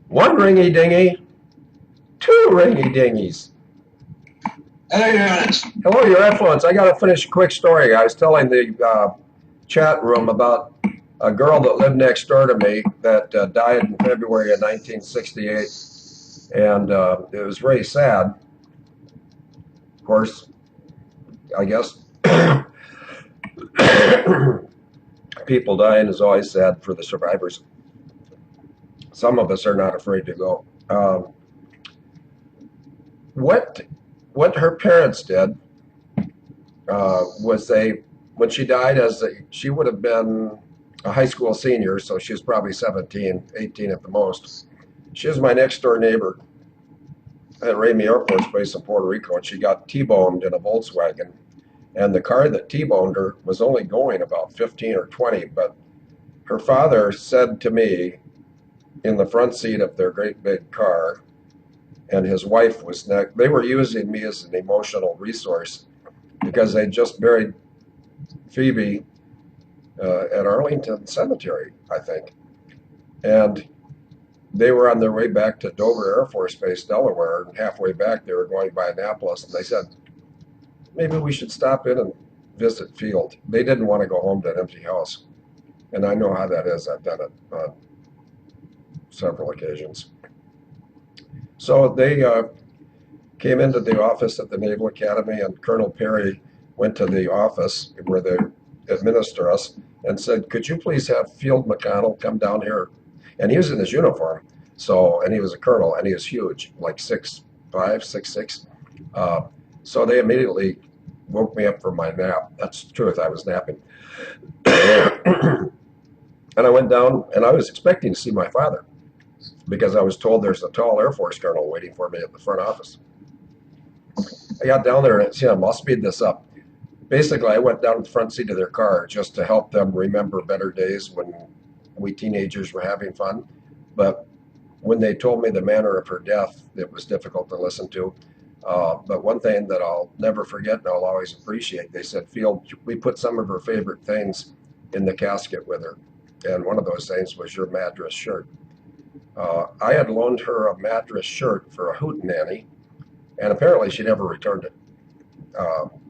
One ringy dingy, two ringy dingies. Hello, Your Honors. Hello, Your Influence. I got to finish a quick story. I was telling the chat room about a girl that lived next door to me that died in February of 1968, and it was very sad. Of course, I guess people dying is always sad for the survivors. Some of us are not afraid to go. What her parents did was when she died, she would have been a high school senior, so she was probably 17, 18 at the most. She was my next door neighbor at Ramey Air Force Base in Puerto Rico, and she got T-boned in a Volkswagen. And the car that T-boned her was only going about 15 or 20, but her father said to me in the front seat of their great big car, and his wife was next, they were using me as an emotional resource because they just buried Phoebe at Arlington Cemetery, I think. And they were on their way back to Dover Air Force Base, Delaware, and halfway back they were going by Annapolis, and they said, maybe we should stop in and visit Field. They didn't want to go home to an empty house. And I know how that is. I've done it on several occasions. So they came into the office at the Naval Academy, and Colonel Perry went to the office where they administer us and said, could you please have Field McConnell come down here? And he was in his uniform, and he was a colonel, and he was huge, like 6'5", 6'6". So they immediately woke me up from my nap. That's the truth, I was napping. And I went down, and I was expecting to see my father because I was told there's a tall Air Force colonel waiting for me at the front office. I got down there, and I'll speed this up. Basically, I went down to the front seat of their car just to help them remember better days when we teenagers were having fun. But when they told me the manner of her death, it was difficult to listen to. But one thing that I'll never forget and I'll always appreciate, they said, Field, we put some of her favorite things in the casket with her. And one of those things was your Madras shirt. I had loaned her a Madras shirt for a hootenanny, and apparently she never returned it,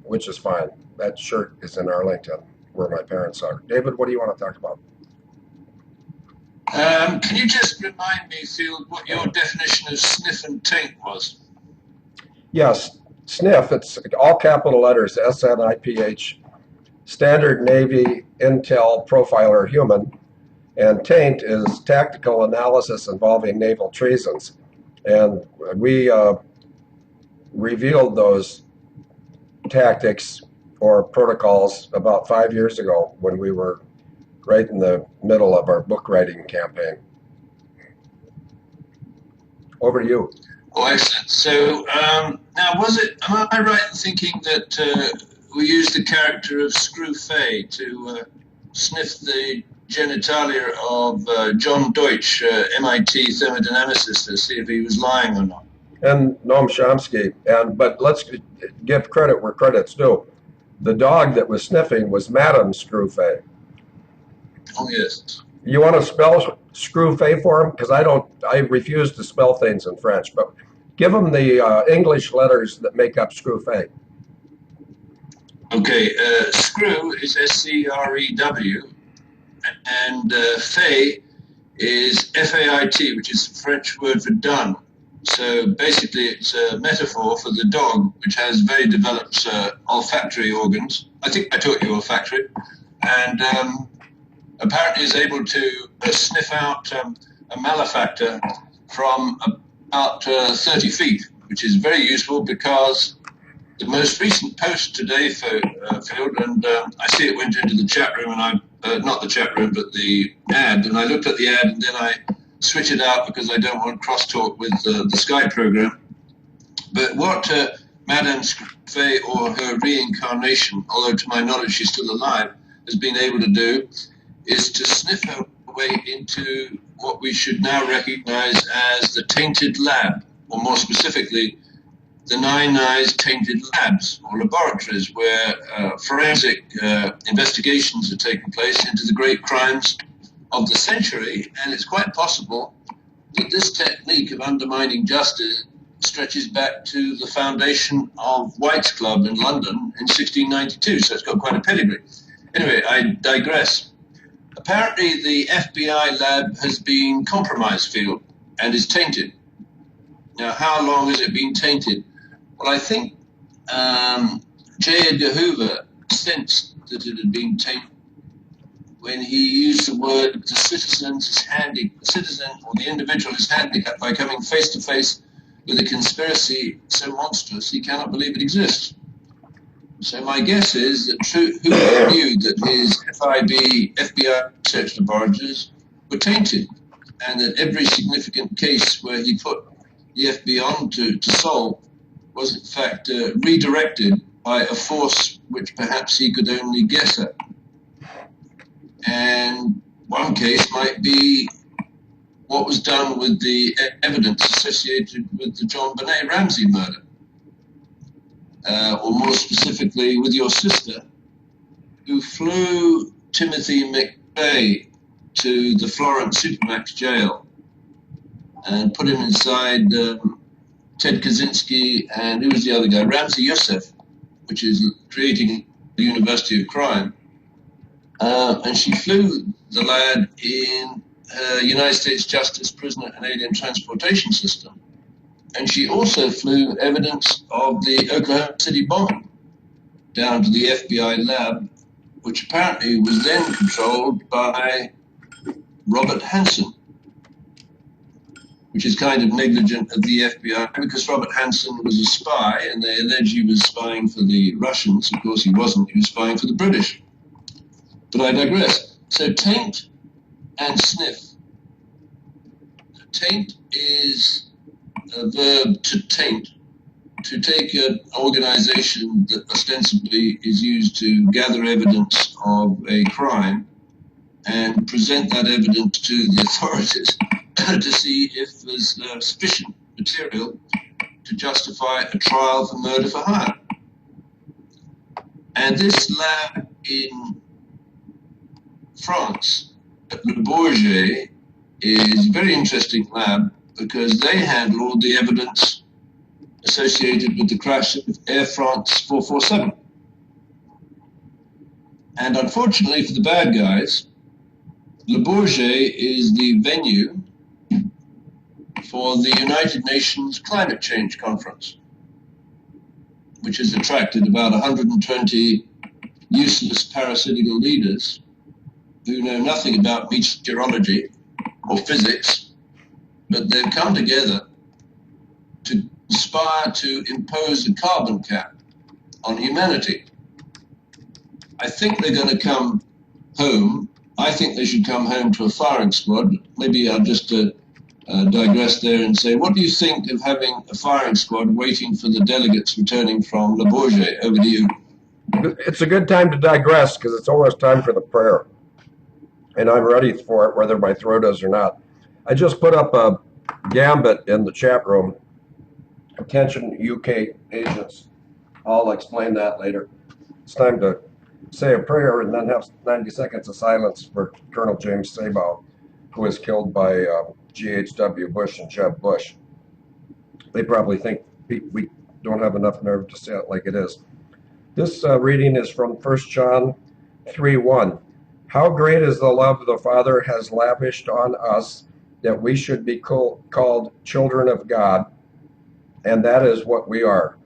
which is fine. That shirt is in Arlington, where my parents are. David, what do you want to talk about? Can you just remind me, Field, what your definition of sniff and taint was? Yes, SNIF, it's all capital letters, SNIPH, Standard Navy Intel Profiler Human, and Taint is tactical analysis involving naval treasons. And we revealed those tactics or protocols about 5 years ago when we were right in the middle of our book writing campaign. Over to you. Oh, excellent. So now, am I right in thinking that we used the character of Screw Fay to sniff the genitalia of John Deutsch, MIT thermodynamicist, to see if he was lying or not? And Noam Chomsky. But let's give credit where credit's due. The dog that was sniffing was Madame Screw Fay. Oh, yes. You want to spell Screw Fay for him? Because I refuse to spell things in French, but give him the English letters that make up Screw Fay. Okay, screw is S-C-R-E-W, and fay is F-A-I-T, which is the French word for done. So basically it's a metaphor for the dog, which has very developed olfactory organs. I think I taught you olfactory. And apparently is able to sniff out a malefactor from about 30 feet, which is very useful because the most recent post today, Field, and I see it went into the chat room, and not the chat room, but the ad, and I looked at the ad, and then I switch it out because I don't want crosstalk with the Skype program. But what Madame Fay, or her reincarnation, although to my knowledge she's still alive, has been able to do is to sniff her way into what we should now recognize as the tainted lab, or more specifically, the 9 Eyes tainted labs or laboratories where forensic investigations are taking place into the great crimes of the century, and it's quite possible that this technique of undermining justice stretches back to the foundation of White's Club in London in 1692, so it's got quite a pedigree. Anyway, I digress. Apparently, the FBI lab has been compromised, Field, and is tainted. Now, how long has it been tainted? Well, I think J. Edgar Hoover sensed that it had been tainted when he used the word the citizen or the individual is handicapped by coming face to face with a conspiracy so monstrous he cannot believe it exists. So my guess is that Hoover knew that his FBI research laboratories were tainted, and that every significant case where he put the FBI on to solve was in fact redirected by a force which perhaps he could only guess at. And one case might be what was done with the evidence associated with the John Benet Ramsey murder, or more specifically with your sister, who flew Timothy McVeigh to the Florence Supermax jail and put him inside Ted Kaczynski and who was the other guy, Ramzi Youssef, which is creating the University of Crime. And she flew the lad in her United States Justice Prisoner and Alien Transportation System. And she also flew evidence of the Oklahoma City bombing down to the FBI lab, which apparently was then controlled by Robert Hanssen, which is kind of negligent of the FBI because Robert Hanssen was a spy and they allege he was spying for the Russians. Of course, he wasn't. He was spying for the British. But I digress. So taint and sniff. Taint is a verb to taint, to take an organization that ostensibly is used to gather evidence of a crime and present that evidence to the authorities to see if there's sufficient material to justify a trial for murder for hire. And this lab in France, at Le Bourget, is a very interesting lab because they handle all the evidence associated with the crash of Air France 447. And unfortunately for the bad guys, Le Bourget is the venue for the United Nations Climate Change Conference, which has attracted about 120 useless parasitical leaders who know nothing about meteorology or physics, but they've come together to aspire to impose a carbon cap on humanity. I think they're going to come home. I think they should come home to a firing squad. Maybe I'll just digress there and say, what do you think of having a firing squad waiting for the delegates returning from Le Bourget? Over to you. It's a good time to digress because it's almost time for the prayer. And I'm ready for it, whether my throat is or not. I just put up a gambit in the chat room. Attention, UK agents. I'll explain that later. It's time to say a prayer and then have 90 seconds of silence for Colonel James Sabow, who was killed by G.H.W. Bush and Jeb Bush. They probably think we don't have enough nerve to say it like it is. This reading is from 1 John 3:1. How great is the love the Father has lavished on us that we should be called children of God, and that is what we are.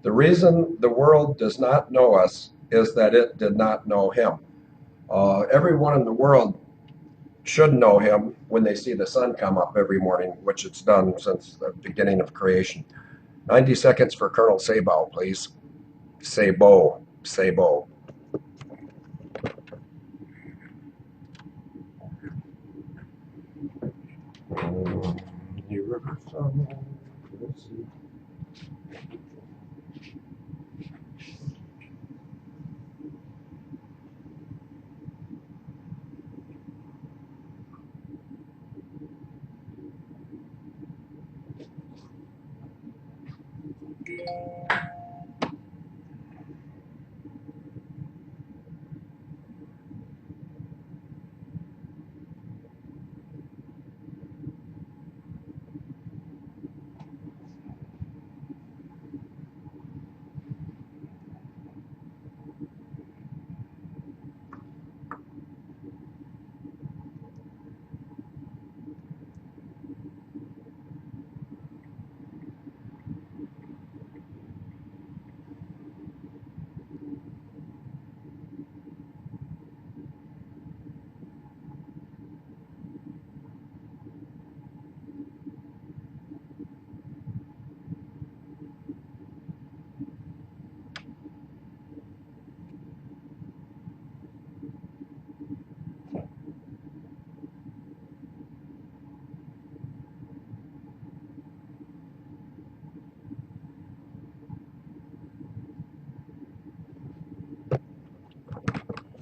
The reason the world does not know us is that it did not know him. Everyone in the world should know him when they see the sun come up every morning, which it's done since the beginning of creation. 90 seconds for Colonel Sabow, please. Sabow.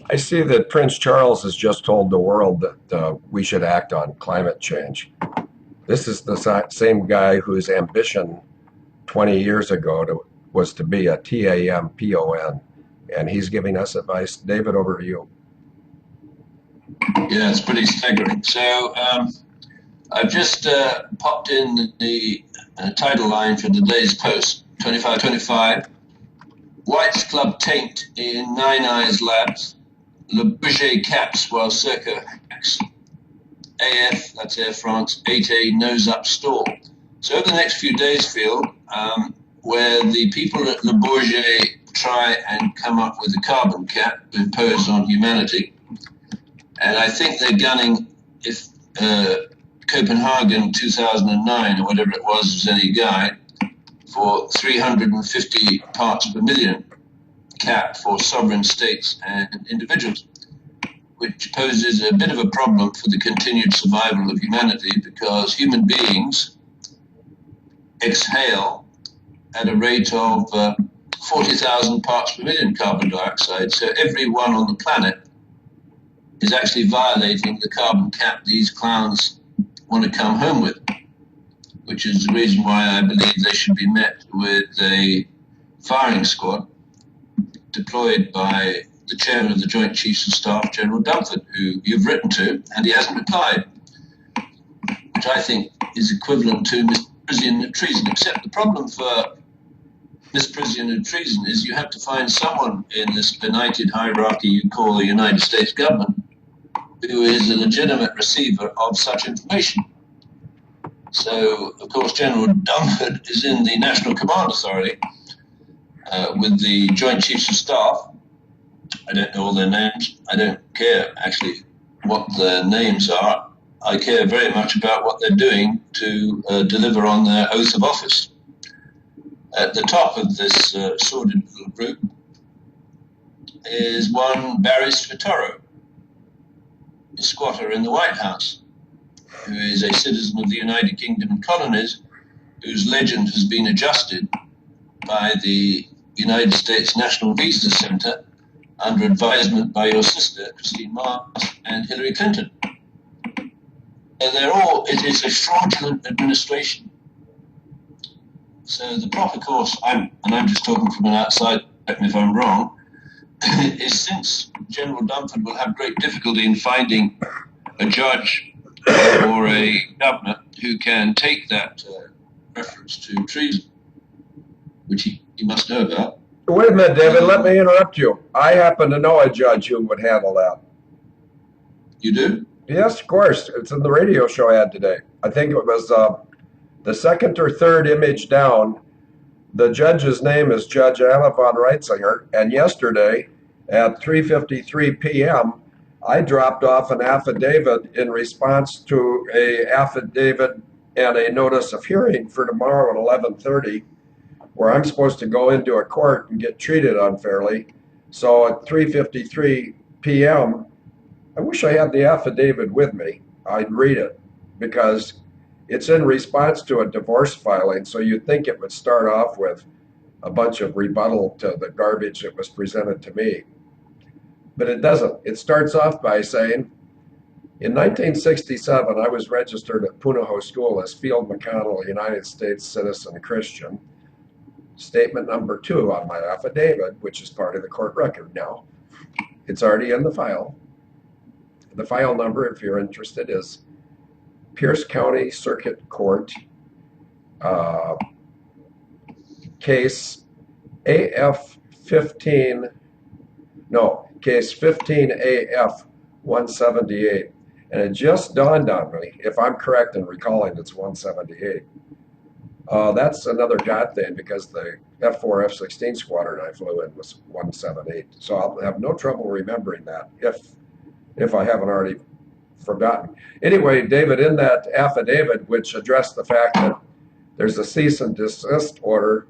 I see that Prince Charles has just told the world that we should act on climate change. This is the same guy whose ambition 20 years ago was to be a TAMPON, and he's giving us advice. David, over to you. Yeah, it's pretty staggering. So I've just popped in the title line for today's post, 2525. White's Club Taint in Nine Eyes Labs. Bourget caps while Serco hacks. AF, that's Air France, 8A nose up stall. So over the next few days, Phil, where the people at Bourget try and come up with a carbon cap imposed on humanity, and I think they're gunning, if Copenhagen 2009 or whatever it was any guide, for 350 parts per million cap for sovereign states and individuals, which poses a bit of a problem for the continued survival of humanity, because human beings exhale at a rate of 40,000 parts per million carbon dioxide. So everyone on the planet is actually violating the carbon cap these clowns want to come home with, which is the reason why I believe they should be met with a firing squad deployed by the chairman of the Joint Chiefs of Staff, General Dumford, who you've written to, and he hasn't replied, which I think is equivalent to misprision of treason, except the problem for misprision of treason is you have to find someone in this benighted hierarchy you call the United States government who is a legitimate receiver of such information. So, of course, General Dumford is in the National Command Authority with the Joint Chiefs of Staff. I don't know all their names. I don't care, actually, what their names are. I care very much about what they're doing to deliver on their oath of office. At the top of this sordid little group is one Barry Spataro, a squatter in the White House, who is a citizen of the United Kingdom and colonies, whose legend has been adjusted by the United States National Visa Center under advisement by your sister, Christine Mars, and Hillary Clinton. It is a fraudulent administration. So the proper course, and I'm just talking from an outside, correct me if I'm wrong, is, since General Dumford will have great difficulty in finding a judge or a governor who can take that reference to treason, which he must know about. Wait a minute, David, let me interrupt you. I happen to know a judge who would handle that. You do? Yes, of course. It's in the radio show I had today. I think it was the second or third image down. The judge's name is Judge Anna von Reitzinger, and yesterday at 3:53 p.m., I dropped off an affidavit in response to a affidavit and a notice of hearing for tomorrow at 11:30, where I'm supposed to go into a court and get treated unfairly. So at 3:53 p.m., I wish I had the affidavit with me. I'd read it, because it's in response to a divorce filing, so you'd think it would start off with a bunch of rebuttal to the garbage that was presented to me. But it doesn't. It starts off by saying, in 1967, I was registered at Punahou School as Field McConnell, United States citizen Christian. Statement number 2 on my affidavit, which is part of the court record now. It's already in the file. The file number, if you're interested, is Pierce County Circuit Court, case AF 15, no, case 15 AF 178. And it just dawned on me, if I'm correct in recalling it's 178. That's another God thing, because the F4 F-16 squadron I flew in was 178. So I'll have no trouble remembering that if I haven't already forgotten. Anyway, David, in that affidavit, which addressed the fact that there's a cease and desist order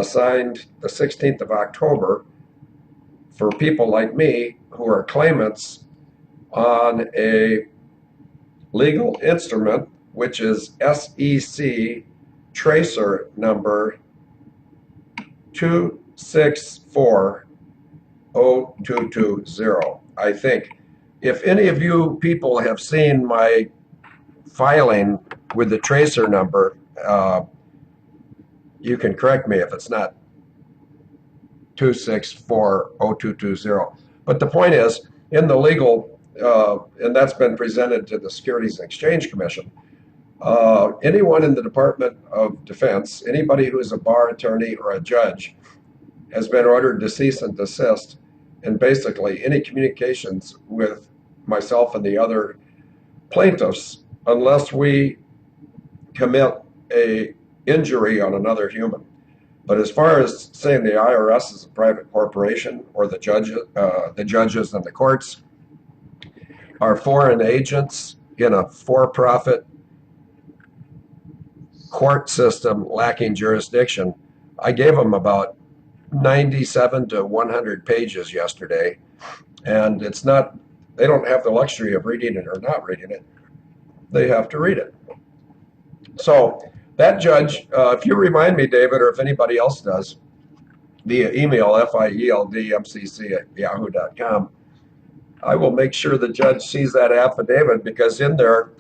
signed the 16th of October for people like me who are claimants on a legal instrument, which is SEC tracer number 264 0220, I think. If any of you people have seen my filing with the tracer number, you can correct me if it's not 2640220. But the point is, in the legal, and that's been presented to the Securities and Exchange Commission, anyone in the Department of Defense, anybody who is a bar attorney or a judge, has been ordered to cease and desist in basically any communications with myself and the other plaintiffs unless we commit a injury on another human. But as far as saying the IRS is a private corporation or the judges and the courts are foreign agents in a for-profit court system lacking jurisdiction, I gave them about 97 to 100 pages yesterday, and it's not, they don't have the luxury of reading it or not reading it. They have to read it. So that judge, if you remind me, David, or if anybody else does, via email, FIELDMCC@yahoo.com, I will make sure the judge sees that affidavit, because in there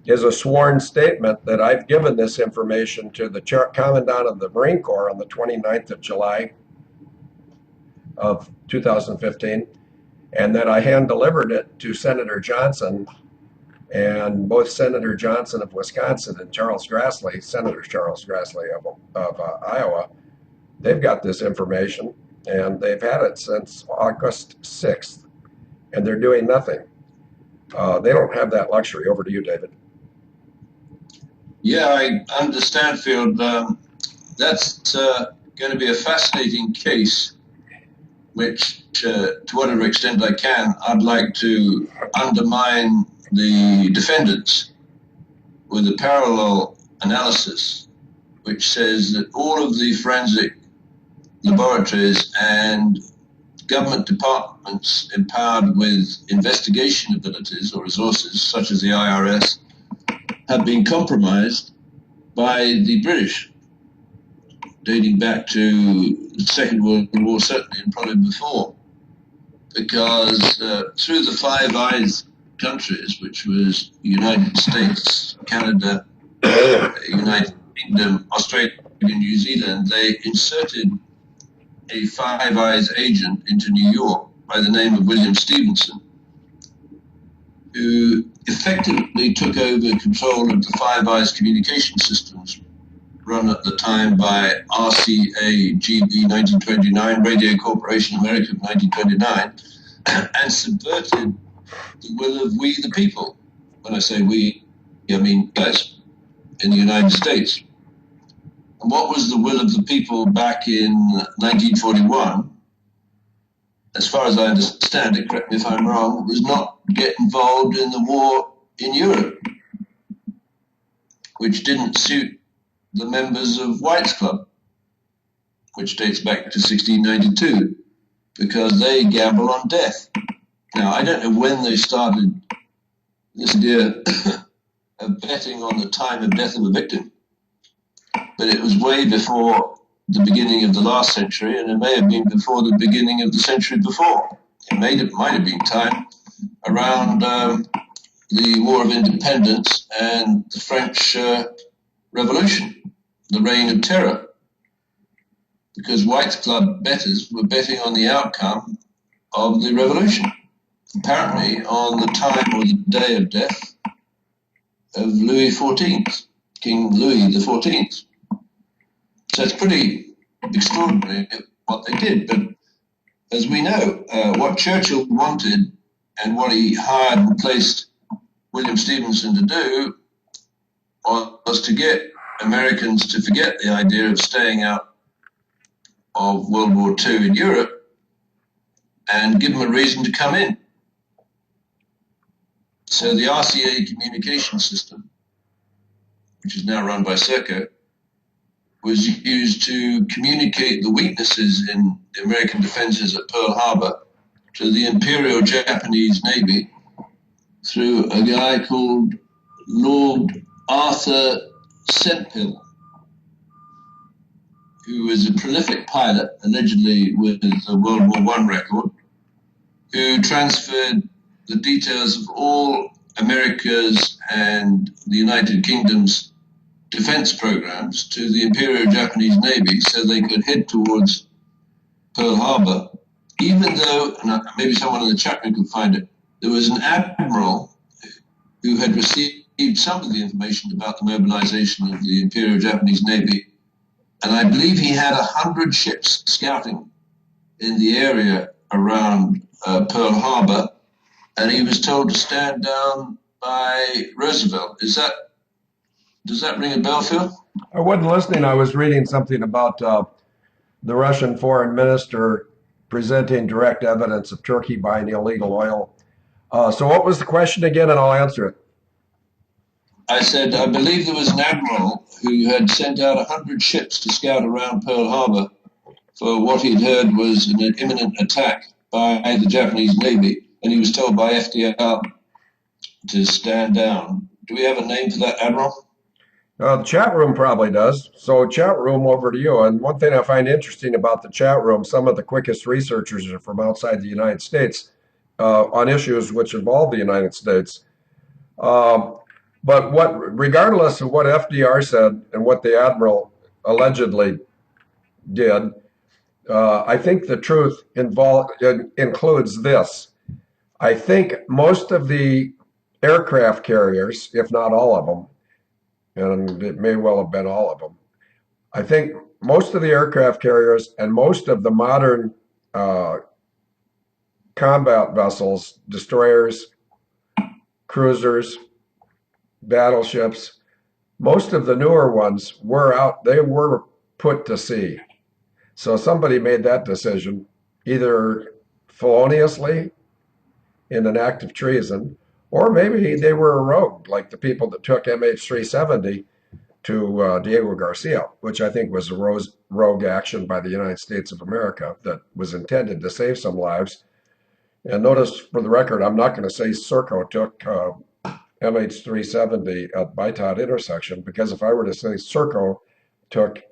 is a sworn statement that I've given this information to the Commandant of the Marine Corps on the 29th of July of 2015, and that I hand delivered it to Senator Johnson, and both Senator Johnson of Wisconsin and Senator Charles Grassley of Iowa, they've got this information, and they've had it since August 6th, and they're doing nothing. They don't have that luxury. Over to you, David. Yeah, I understand, Field. That's going to be a fascinating case, which, to whatever extent I can, I'd like to undermine the defendants with a parallel analysis, which says that all of the forensic laboratories and government departments empowered with investigation abilities or resources, such as the IRS, have been compromised by the British, dating back to the Second World War, certainly, and probably before. Because through the Five Eyes countries, which was United States, Canada, United Kingdom, Australia, and New Zealand, they inserted a Five Eyes agent into New York by the name of William Stevenson, who effectively took over control of the Five Eyes communication systems run at the time by RCA GB 1929, Radio Corporation America 1929, and subverted the will of we the people. When I say we, I mean us in the United States. And what was the will of the people back in 1941? As far as I understand it, correct me if I'm wrong, was not get involved in the war in Europe, which didn't suit the members of White's Club, which dates back to 1692, because they gamble on death. Now, I don't know when they started this idea of betting on the time of death of a victim, but it was way before the beginning of the last century, and it may have been before the beginning of the century before. It might have been time around the War of Independence and the French Revolution, the Reign of Terror, because White's Club bettors were betting on the outcome of the revolution, apparently on the time or the day of death of Louis XIV, King Louis XIV. So it's pretty extraordinary what they did. But as we know, what Churchill wanted and what he hired and placed William Stevenson to do was to get Americans to forget the idea of staying out of World War II in Europe and give them a reason to come in. So the RCA communication system, which is now run by Serco, was used to communicate the weaknesses in the American defenses at Pearl Harbor to the Imperial Japanese Navy through a guy called Lord Arthur Sempill, who was a prolific pilot, allegedly with a World War I record, who transferred the details of all America's and the United Kingdom's defense programs to the Imperial Japanese Navy so they could head towards Pearl Harbor, even though, and maybe someone in the chat room could find it, there was an admiral who had received some of the information about the mobilization of the Imperial Japanese Navy, and I believe he had 100 ships scouting in the area around Pearl Harbor, and he was told to stand down by Roosevelt. Does that ring a bell, Phil? I wasn't listening. I was reading something about the Russian foreign minister presenting direct evidence of Turkey buying illegal oil. So what was the question again? And I'll answer it. I said, I believe there was an admiral who had sent out 100 ships to scout around Pearl Harbor for what he'd heard was an imminent attack by the Japanese Navy, and he was told by FDR to stand down. Do we have a name for that admiral? The chat room probably does. So chat room, over to you. And one thing I find interesting about the chat room, some of the quickest researchers are from outside the United States on issues which involve the United States. Um, but regardless of what FDR said and what the admiral allegedly did, I think the truth includes this. I think most of the aircraft carriers, if not all of them, and it may well have been all of them, I think most of the aircraft carriers and most of the modern uh, combat vessels, destroyers, cruisers, battleships, most of the newer ones they were put to sea. So somebody made that decision, either feloniously in an act of treason, or maybe they were a rogue, like the people that took MH370 to Diego Garcia, which I think was a rogue action by the United States of America that was intended to save some lives. And notice, for the record, I'm not going to say Serco took MH370 at Baitad intersection, because if I were to say Serco took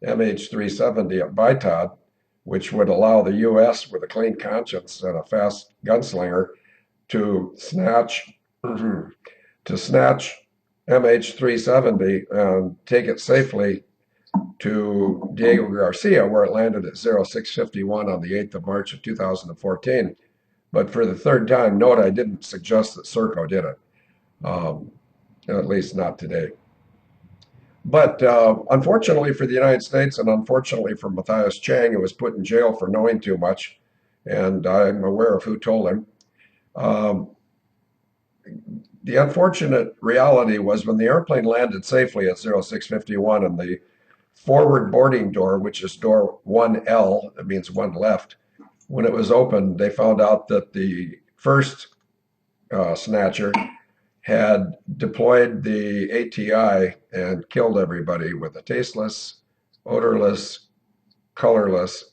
MH370 at Baitad, which would allow the U.S. with a clean conscience and a fast gunslinger to snatch MH370 and take it safely to Diego Garcia, where it landed at 0651 on the 8th of March of 2014. But for the third time, note I didn't suggest that Serco did it, at least not today. But unfortunately for the United States, and unfortunately for Matthias Chang, who was put in jail for knowing too much, and I'm aware of who told him, the unfortunate reality was when the airplane landed safely at 0651 and the forward boarding door, which is door 1L, that means one left, when it was opened, they found out that the first snatcher had deployed the ATI and killed everybody with a tasteless, odorless, colorless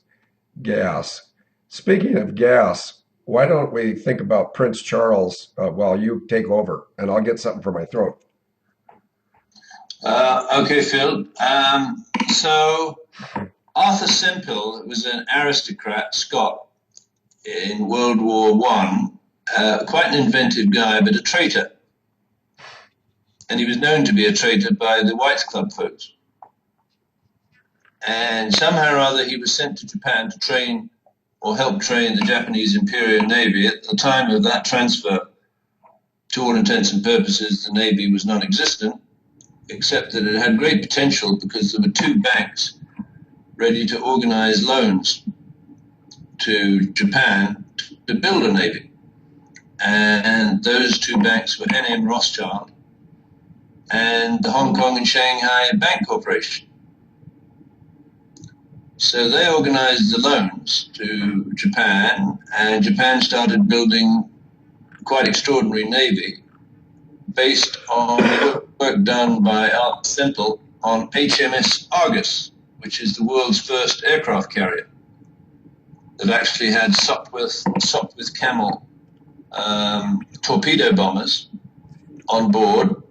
gas. Speaking of gas, why don't we think about Prince Charles while you take over, and I'll get something for my throat. Okay, Phil. So Arthur Sempill was an aristocrat, Scot, in World War One. Quite an inventive guy, but a traitor. And he was known to be a traitor by the Whites Club folks. And somehow or other, he was sent to Japan to train or help train the Japanese Imperial Navy. At the time of that transfer, to all intents and purposes, the Navy was non-existent, except that it had great potential because there were two banks ready to organize loans to Japan to build a Navy. And those two banks were NM Rothschild and the Hong Kong and Shanghai Bank Corporation. So they organized the loans to Japan, and Japan started building quite extraordinary navy based on work done by Arthur Sempill on HMS Argus, which is the world's first aircraft carrier that actually had Sopwith Camel torpedo bombers on board.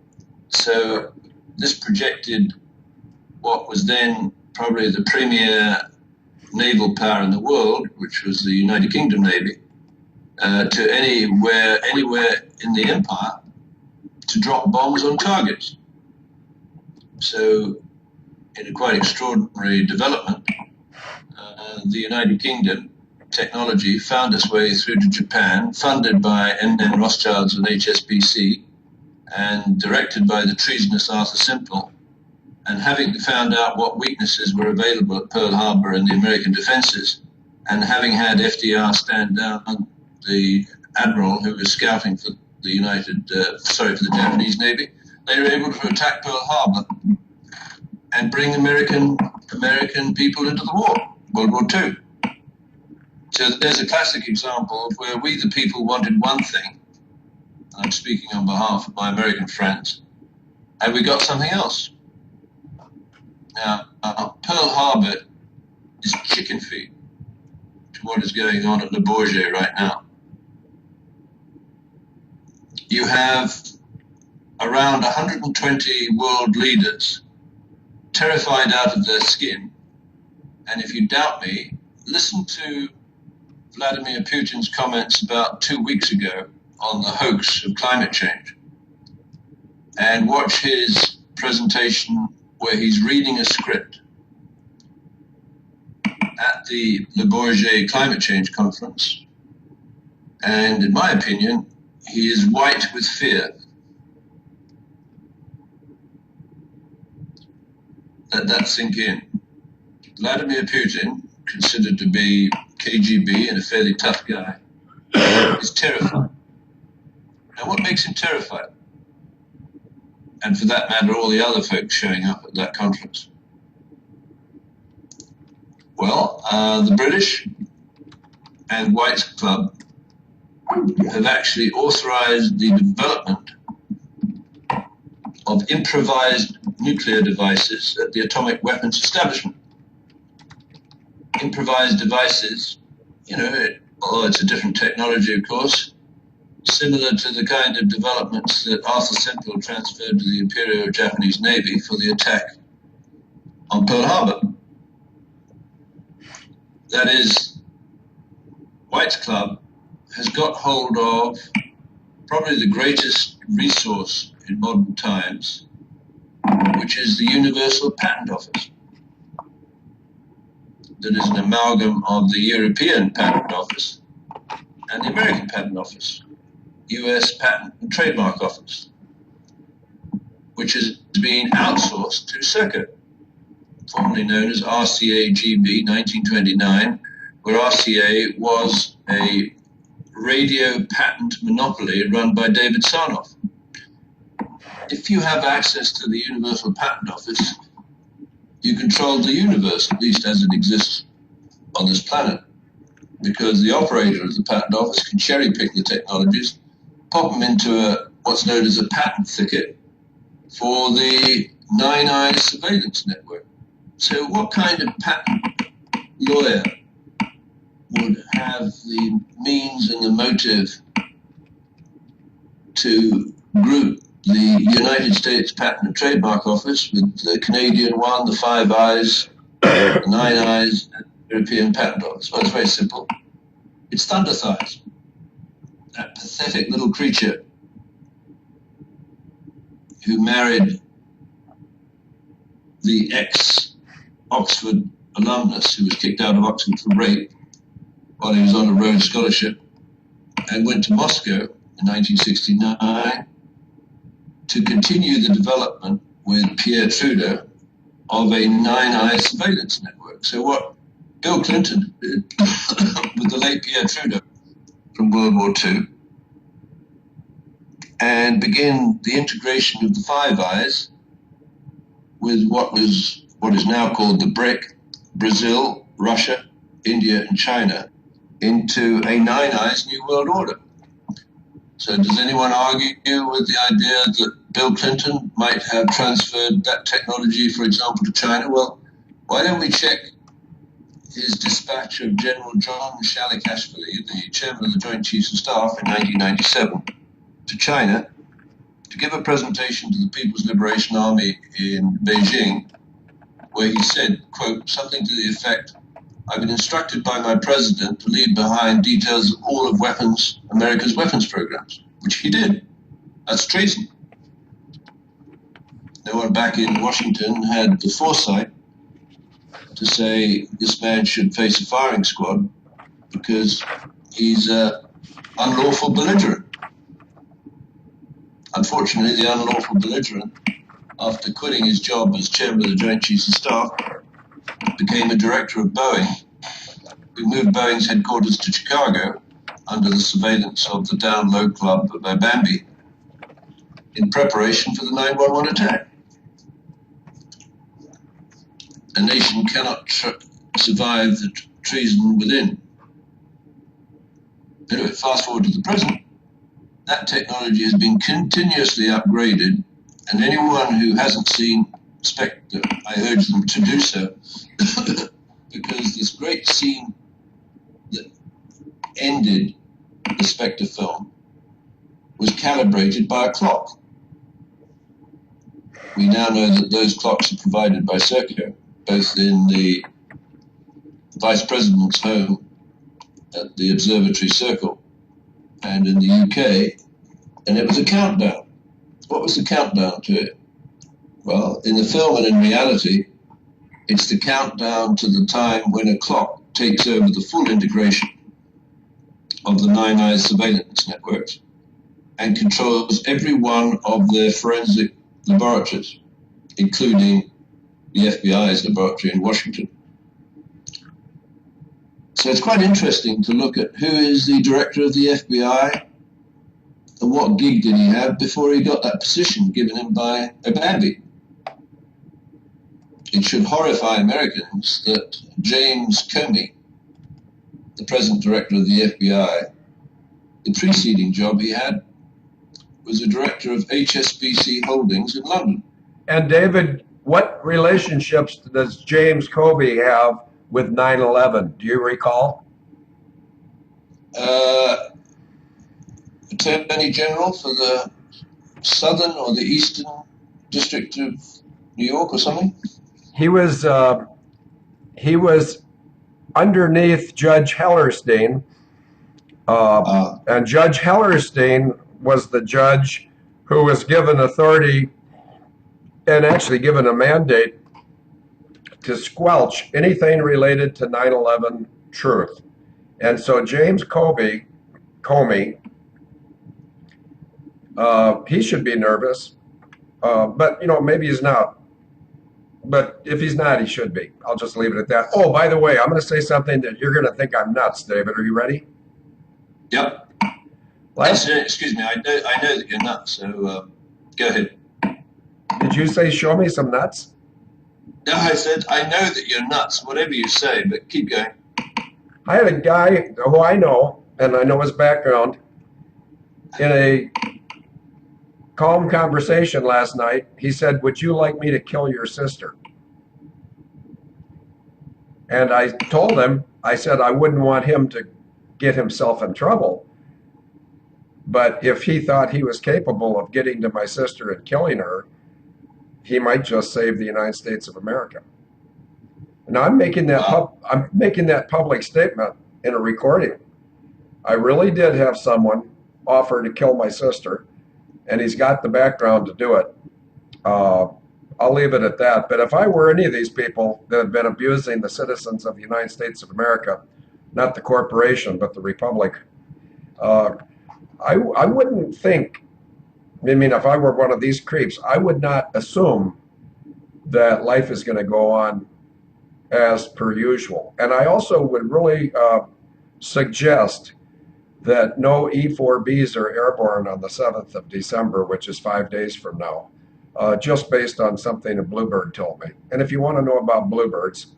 So this projected what was then probably the premier naval power in the world, which was the United Kingdom Navy, to anywhere in the empire to drop bombs on targets. So, in a quite extraordinary development, the United Kingdom technology found its way through to Japan, funded by NN Rothschilds and HSBC, and directed by the treasonous Arthur Simple. And having found out what weaknesses were available at Pearl Harbor in the American defenses, and having had FDR stand down the admiral who was scouting for the Japanese Navy, they were able to attack Pearl Harbor and bring American people into the war, World War II. So there's a classic example of where we, the people, wanted one thing. I'm speaking on behalf of my American friends, and we got something else. Now, Pearl Harbor is chicken feed to what is going on at Bourget right now. You have around 120 world leaders terrified out of their skin. And if you doubt me, listen to Vladimir Putin's comments about 2 weeks ago on the hoax of climate change, and watch his presentation where he's reading a script at the Le Bourget Climate Change Conference. And in my opinion, he is white with fear. Let that sink in. Vladimir Putin, considered to be KGB and a fairly tough guy, is terrified. Now, what makes him terrified? And for that matter, all the other folks showing up at that conference. Well, the British and White's Club have actually authorized the development of improvised nuclear devices at the atomic weapons establishment. Improvised devices, it's a different technology, of course, similar to the kind of developments that Arthur Simple transferred to the Imperial Japanese Navy for the attack on Pearl Harbor. That is, White's Club has got hold of probably the greatest resource in modern times, which is the Universal Patent Office. That is an amalgam of the European Patent Office and the American Patent Office, US Patent and Trademark Office, which has been outsourced to Serco, formerly known as RCA-GB 1929, where RCA was a radio patent monopoly run by David Sarnoff. If you have access to the Universal Patent Office, you control the universe, at least as it exists on this planet, because the operator of the patent office can cherry pick the technologies, pop them into what's known as a patent thicket for the Nine Eyes surveillance network. So what kind of patent lawyer would have the means and the motive to group the United States Patent and Trademark Office with the Canadian one, the Five Eyes, the Nine Eyes, and the European Patent Office? Well, it's very simple. It's Thunder Thighs, that pathetic little creature who married the ex-Oxford alumnus who was kicked out of Oxford for rape while he was on a Rhodes Scholarship, and went to Moscow in 1969 to continue the development with Pierre Trudeau of a nine-eye surveillance network. So what Bill Clinton did with the late Pierre Trudeau from World War II, and begin the integration of the Five Eyes with what is now called the BRIC, Brazil, Russia, India, and China, into a Nine Eyes New World Order. So does anyone argue with the idea that Bill Clinton might have transferred that technology, for example, to China? Well, why don't we check his dispatch of General John Shalikashvili, the chairman of the Joint Chiefs of Staff in 1997, to China to give a presentation to the People's Liberation Army in Beijing, where he said, quote, something to the effect I've been instructed by my president to leave behind details of all of America's weapons programs, which he did. That's treason. No one back in Washington had the foresight to say this man should face a firing squad because he's an unlawful belligerent. Unfortunately, the unlawful belligerent, after quitting his job as chairman of the Joint Chiefs of Staff, became a director of Boeing. We moved Boeing's headquarters to Chicago under the surveillance of the Down Low Club by Bambi in preparation for the 9/11 attack. A nation cannot survive the treason within. Anyway, fast forward to the present. That technology has been continuously upgraded, and anyone who hasn't seen Spectre, I urge them to do so, because this great scene that ended the Spectre film was calibrated by a clock. We now know that those clocks are provided by Serco, both in the Vice President's home at the Observatory Circle and in the UK, and it was a countdown. What was the countdown to it? Well, in the film and in reality, it's the countdown to the time when a clock takes over the full integration of the Nine Eyes surveillance networks and controls every one of their forensic laboratories, including the FBI's laboratory in Washington. So it's quite interesting to look at who is the director of the FBI and what gig did he have before he got that position given him by Bambi. It should horrify Americans that James Comey, the present director of the FBI, the preceding job he had was a director of HSBC Holdings in London. And David, what relationships does James Comey have with 9/11? Do you recall? Attorney General for the Southern or the Eastern District of New York or something? He was underneath Judge Hellerstein, and Judge Hellerstein was the judge who was given authority and actually given a mandate to squelch anything related to 9/11 truth. And so James Comey, he should be nervous, but maybe he's not. But if he's not, he should be. I'll just leave it at that. Oh, by the way, I'm going to say something that you're going to think I'm nuts, David. Are you ready? Yep. Excuse me, I know that you're nuts, so go ahead. Did you say show me some nuts? No, I said I know that you're nuts, whatever you say, but keep going. I had a guy who I know, and I know his background, in a calm conversation last night. He said, "Would you like me to kill your sister?" And I told him, I said I wouldn't want him to get himself in trouble. But if he thought he was capable of getting to my sister and killing her, he might just save the United States of America. Now I'm making that public statement in a recording. I really did have someone offer to kill my sister, and he's got the background to do it. I'll leave it at that. But if I were any of these people that have been abusing the citizens of the United States of America, not the corporation, but the republic, I wouldn't think, if I were one of these creeps, I would not assume that life is going to go on as per usual. And I also would really suggest that no E-4Bs are airborne on the 7th of December, which is 5 days from now, just based on something a bluebird told me. And if you want to know about bluebirds,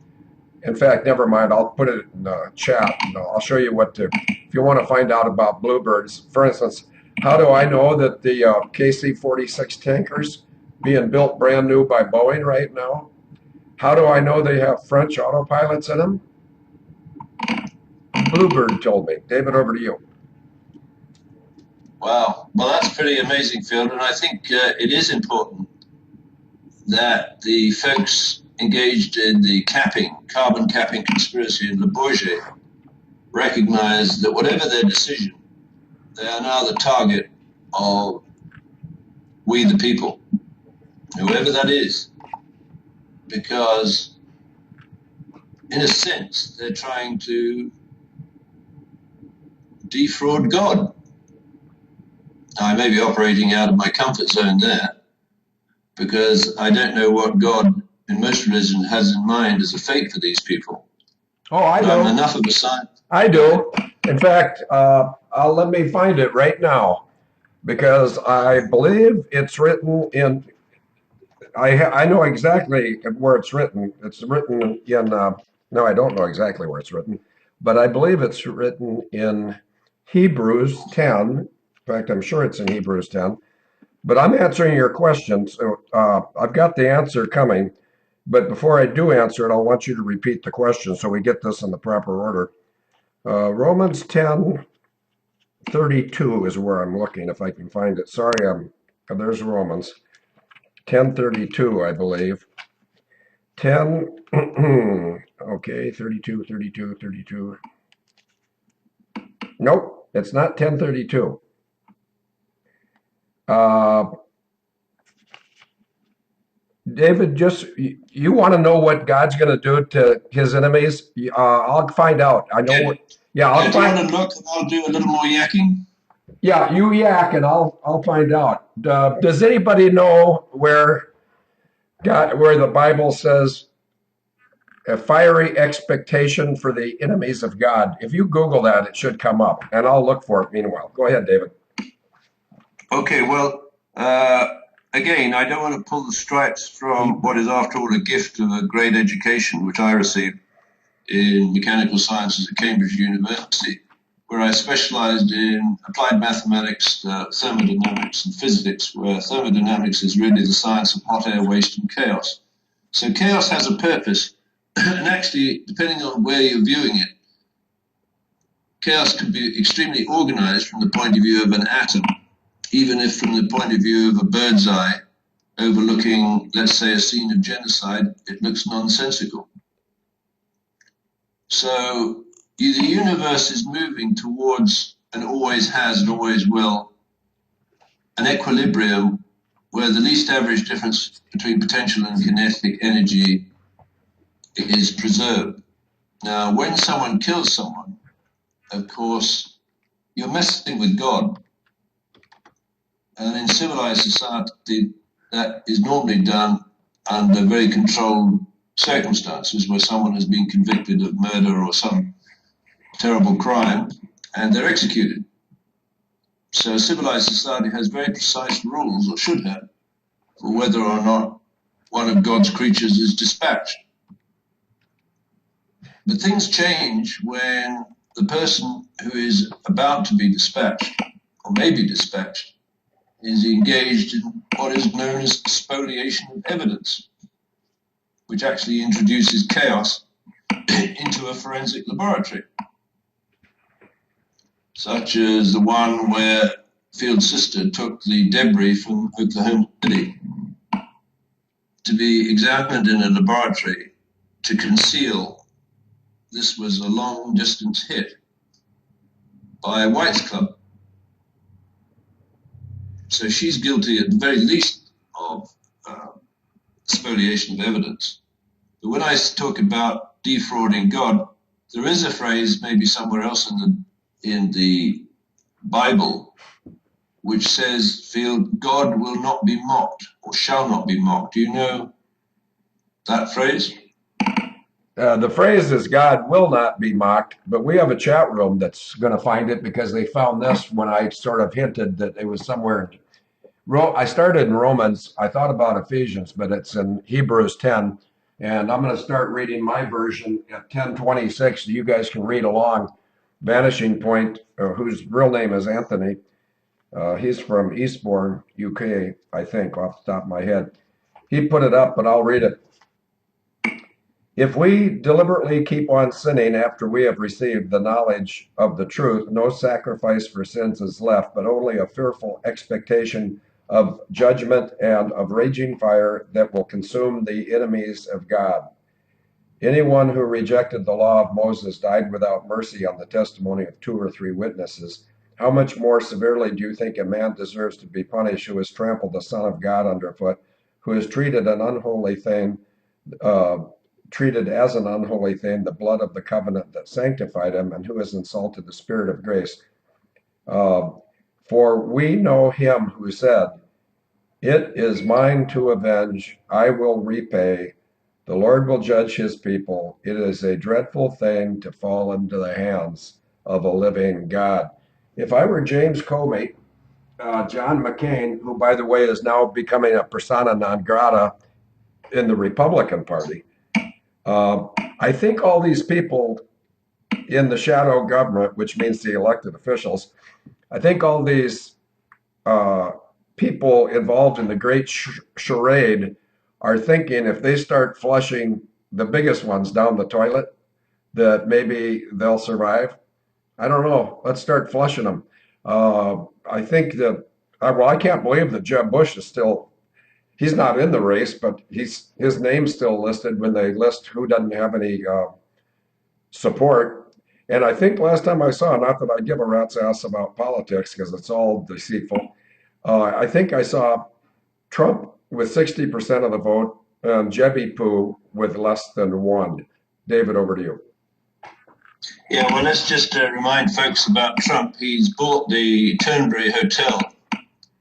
in fact, never mind, I'll put it in the chat. I'll show you if you want to find out about bluebirds. For instance, how do I know that the KC-46 tankers being built brand new by Boeing right now, how do I know they have French autopilots in them? Bluebird told me. David, over to you. Wow. Well, that's pretty amazing, Phil. And I think it is important that the folks engaged in the carbon capping conspiracy in Bourget, recognized that whatever their decision, they are now the target of we the people, whoever that is, because in a sense they're trying to defraud God. Now, I may be operating out of my comfort zone there, because I don't know what God in most religions has in mind as a fate for these people. Oh, I But do. I'm enough of a scientist. I do. In fact, let me find it right now because I believe it's written in. I know exactly where it's written. It's written in. No, I don't know exactly where it's written, but I believe it's written in Hebrews 10. In fact, I'm sure it's in Hebrews 10. But I'm answering your question, so I've got the answer coming. But before I do answer it, I want you to repeat the question so we get this in the proper order. Romans 10:32 is where I'm looking, if I can find it. Sorry, there's Romans 10:32, I believe. 10, okay, 32, 32, 32. Nope, it's not 10:32. Uh, David, just you want to know what God's going to do to his enemies? I'll find out. I know what. Yeah, I'll Do you want find. to look and I'll do a little more yakking? Yeah, you yak, and I'll find out. Does anybody know where the Bible says a fiery expectation for the enemies of God? If you Google that, it should come up, and I'll look for it. Meanwhile, go ahead, David. Okay, well, again, I don't want to pull the stripes from what is, after all, a gift of a great education, which I received in mechanical sciences at Cambridge University, where I specialized in applied mathematics, thermodynamics, and physics, where thermodynamics is really the science of hot air, waste, and chaos. So chaos has a purpose, and actually, depending on where you're viewing it, chaos can be extremely organized from the point of view of an atom, even if from the point of view of a bird's eye, overlooking, let's say, a scene of genocide, it looks nonsensical. So the universe is moving towards, and always has and always will, an equilibrium where the least average difference between potential and kinetic energy is preserved. Now, when someone kills someone, of course, you're messing with God. And in civilized society, that is normally done under very controlled circumstances where someone has been convicted of murder or some terrible crime and they're executed. So civilized society has very precise rules, or should have, for whether or not one of God's creatures is dispatched. But things change when the person who is about to be dispatched, or may be dispatched, is engaged in what is known as spoliation of evidence, which actually introduces chaos into a forensic laboratory, such as the one where Field's sister took the debris from Oklahoma City to be examined in a laboratory to conceal. This was a long distance hit by a White's Club. So she's guilty at the very least of spoliation of evidence. But when I talk about defrauding God, there is a phrase maybe somewhere else in the Bible which says, "Field, God will not be mocked or shall not be mocked." Do you know that phrase? The phrase is God will not be mocked, but we have a chat room that's going to find it because they found this when I sort of hinted that it was somewhere. I started in Romans. I thought about Ephesians, but it's in Hebrews 10. And I'm going to start reading my version at 10:26. You guys can read along. Vanishing Point, whose real name is Anthony. He's from Eastbourne, UK, I think, off the top of my head. He put it up, but I'll read it. If we deliberately keep on sinning after we have received the knowledge of the truth, no sacrifice for sins is left, but only a fearful expectation of judgment and of raging fire that will consume the enemies of God. Anyone who rejected the law of Moses died without mercy on the testimony of 2 or 3 witnesses. How much more severely do you think a man deserves to be punished who has trampled the Son of God underfoot, who has treated an unholy thing, treated as an unholy thing the blood of the covenant that sanctified him, and who has insulted the Spirit of grace? For we know him who said, "It is mine to avenge, I will repay. The Lord will judge his people. It is a dreadful thing to fall into the hands of a living God." If I were James Comey, John McCain, who, by the way, is now becoming a persona non grata in the Republican Party, I think all these people in the shadow government, which means the elected officials, I think all these people involved in the great charade are thinking if they start flushing the biggest ones down the toilet, that maybe they'll survive. I don't know. Let's start flushing them. I think that, well, I can't believe that Jeb Bush is still, he's not in the race, but his name's still listed when they list who doesn't have any support. And I think last time I saw, not that I give a rat's ass about politics because it's all deceitful, I think I saw Trump with 60% of the vote and Jebby Poo with less than 1. David, over to you. Yeah, well, let's just remind folks about Trump. He's bought the Turnberry Hotel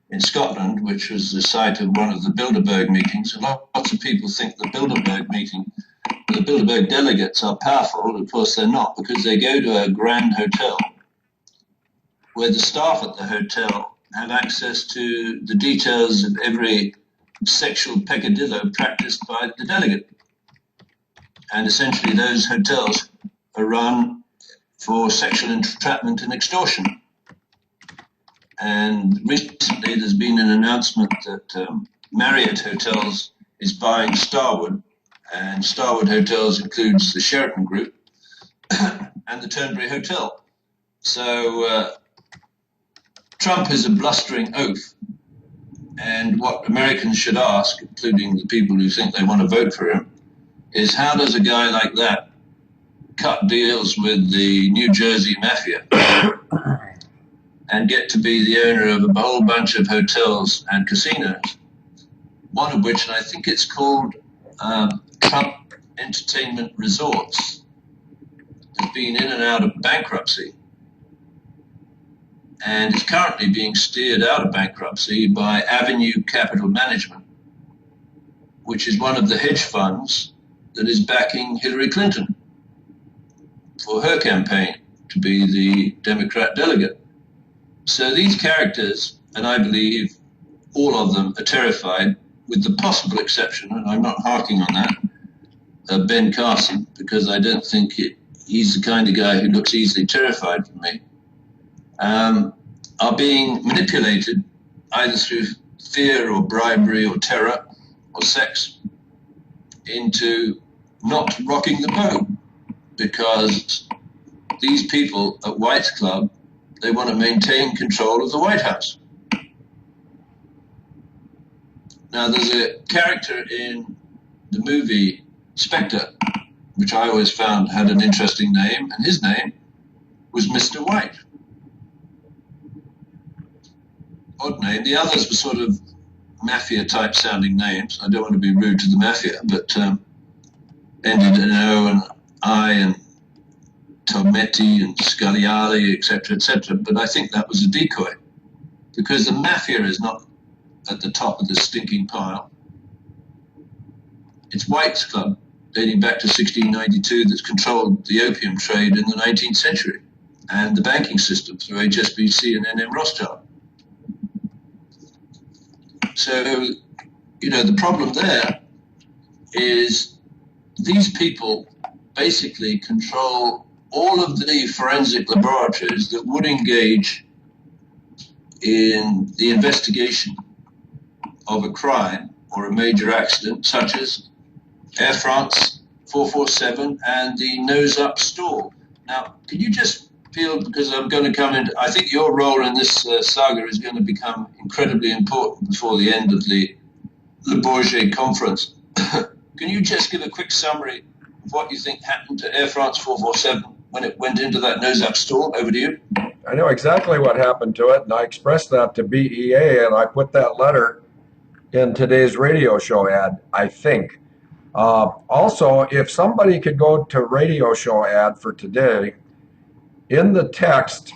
in Scotland, which was the site of one of the Bilderberg meetings. And lots of people think the Bilderberg delegates are powerful. Of course, they're not, because they go to a grand hotel where the staff at the hotel have access to the details of every sexual peccadillo practiced by the delegate. And essentially, those hotels are run for sexual entrapment and extortion. And recently, there's been an announcement that Marriott Hotels is buying Starwood, and Starwood Hotels includes the Sheraton Group and the Turnberry Hotel. So Trump is a blustering oaf. And what Americans should ask, including the people who think they want to vote for him, is how does a guy like that cut deals with the New Jersey mafia and get to be the owner of a whole bunch of hotels and casinos, one of which, and I think it's called Trump Entertainment Resorts, has been in and out of bankruptcy and is currently being steered out of bankruptcy by Avenue Capital Management, which is one of the hedge funds that is backing Hillary Clinton for her campaign to be the Democrat delegate. So these characters, and I believe all of them, are terrified, with the possible exception, and I'm not harking on that, of Ben Carson, because I don't think he's the kind of guy who looks easily terrified from me, are being manipulated either through fear or bribery or terror or sex into not rocking the boat, because these people at White's Club, they want to maintain control of the White House. Now, there's a character in the movie Spectre, which I always found had an interesting name, and his name was Mr. White. Odd name. The others were sort of mafia-type sounding names. I don't want to be rude to the mafia, but ended in O and I and Tometti and Scagliali, etc., but I think that was a decoy, because the mafia is not at the top of the stinking pile. It's White's Club, dating back to 1692, that's controlled the opium trade in the 19th century and the banking system through HSBC and NM Rothschild. So, the problem there is these people basically control all of the forensic laboratories that would engage in the investigation of a crime or a major accident, such as Air France 447 and the nose-up stall. Now, can you just feel, because I'm going to come in, I think your role in this saga is going to become incredibly important before the end of the Bourget conference. Can you just give a quick summary of what you think happened to Air France 447 when it went into that nose-up storm? Over to you. I know exactly what happened to it, and I expressed that to BEA, and I put that letter in today's radio show ad, I think. Also, if somebody could go to radio show ad for today, in the text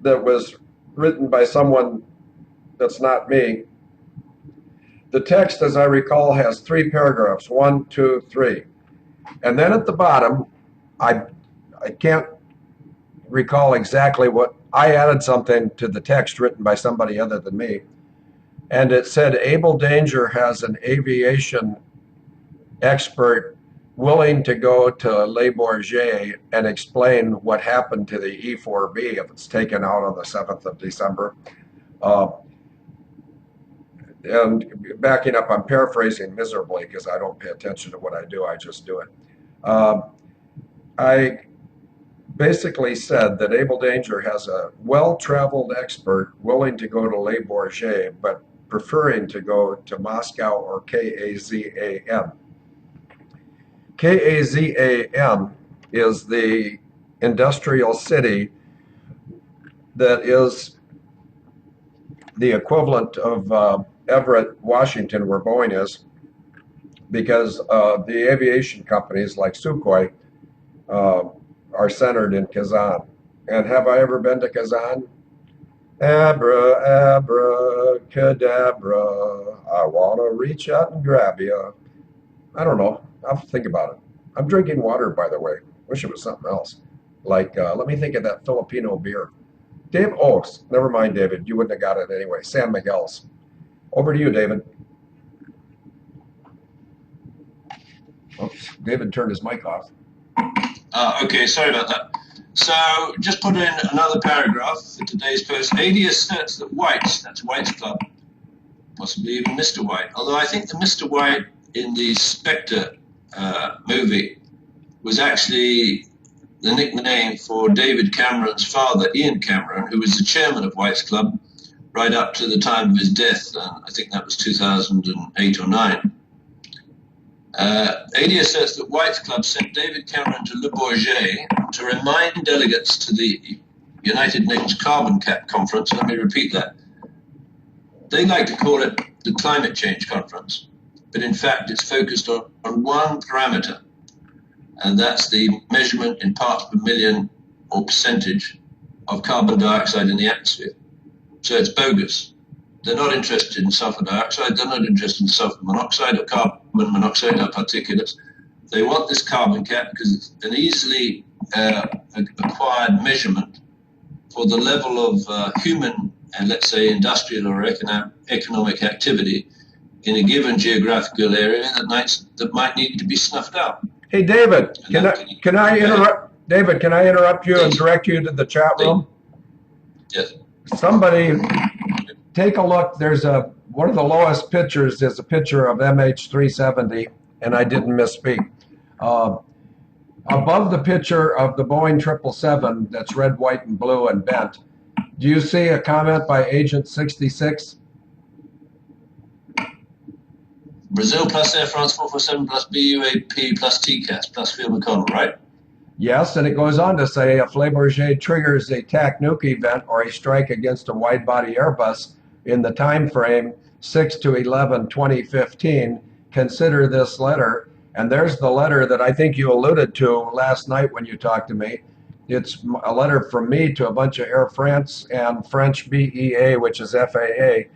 that was written by someone that's not me, the text, as I recall, has 3 paragraphs, 1, 2, 3. And then at the bottom, I can't recall exactly what, I added something to the text written by somebody other than me. And it said, Abel Danger has an aviation expert willing to go to Le Bourget and explain what happened to the E4B if it's taken out on the 7th of December. And backing up, I'm paraphrasing miserably because I don't pay attention to what I do, I just do it. I basically said that Abel Danger has a well-traveled expert willing to go to Le Bourget, but preferring to go to Moscow or KAZAN. KAZAN is the industrial city that is the equivalent of Everett, Washington, where Boeing is, because the aviation companies like Sukhoi are centered in Kazan. And have I ever been to Kazan? Abra, abra, cadabra, I want to reach out and grab you. I don't know. I'll think about it. I'm drinking water, by the way. Wish it was something else. Like, let me think of that Filipino beer. Dave Oaks. Never mind, David. You wouldn't have got it anyway. San Miguel's. Over to you, David. Oops. David turned his mic off. Okay, sorry about that. So just put in another paragraph for today's post. AD asserts that White's, that's White's Club, possibly even Mr. White, although I think the Mr. White in the Spectre movie was actually the nickname for David Cameron's father, Ian Cameron, who was the chairman of White's Club right up to the time of his death. I think that was 2008 or 9. AD asserts that White's Club sent David Cameron to Le Bourget to remind delegates to the United Nations Carbon Cap Conference. Let me repeat that. They like to call it the Climate Change Conference, but in fact it's focused on one parameter, and that's the measurement in parts per million or percentage of carbon dioxide in the atmosphere. So it's bogus. They're not interested in sulfur dioxide, they're not interested in sulfur monoxide or carbon monoxide or particulates. They want this carbon cap because it's an easily acquired measurement for the level of human and, let's say, industrial or economic activity in a given geographical area that might need to be snuffed out. Hey, David, can I interrupt? David, can I interrupt you and direct you to the chat room? Yes. Somebody take a look. There's one of the lowest pictures is a picture of MH370, and I didn't misspeak. Above the picture of the Boeing 777 that's red, white, and blue and bent, do you see a comment by Agent 66? Brazil plus Air France 447 plus BUAP plus TCAS plus Field McConnell, right? Yes, and it goes on to say if Le Bourget triggers a TAC nuke event or a strike against a wide-body Airbus in the time frame 6 to 11/2015, consider this letter. And there's the letter that I think you alluded to last night when you talked to me. It's a letter from me to a bunch of Air France and French BEA, which is FAA.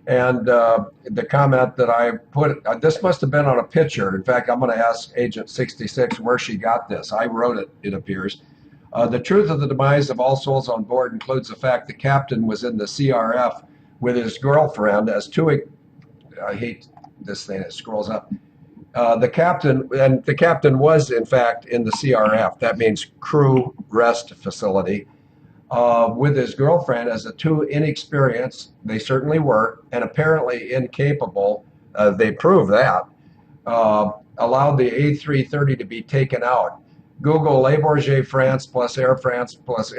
And the comment that I put, this must have been on a picture. In fact, I'm going to ask Agent 66 where she got this. I wrote it, it appears. The truth of the demise of all souls on board includes the fact the captain was in the CRF with his girlfriend as two, I hate this thing, it scrolls up. The captain was in fact in the CRF. That means crew rest facility. With his girlfriend as a two inexperienced, they certainly were, and apparently incapable, they prove that, allowed the A330 to be taken out. Google Le Bourget France plus Air France plus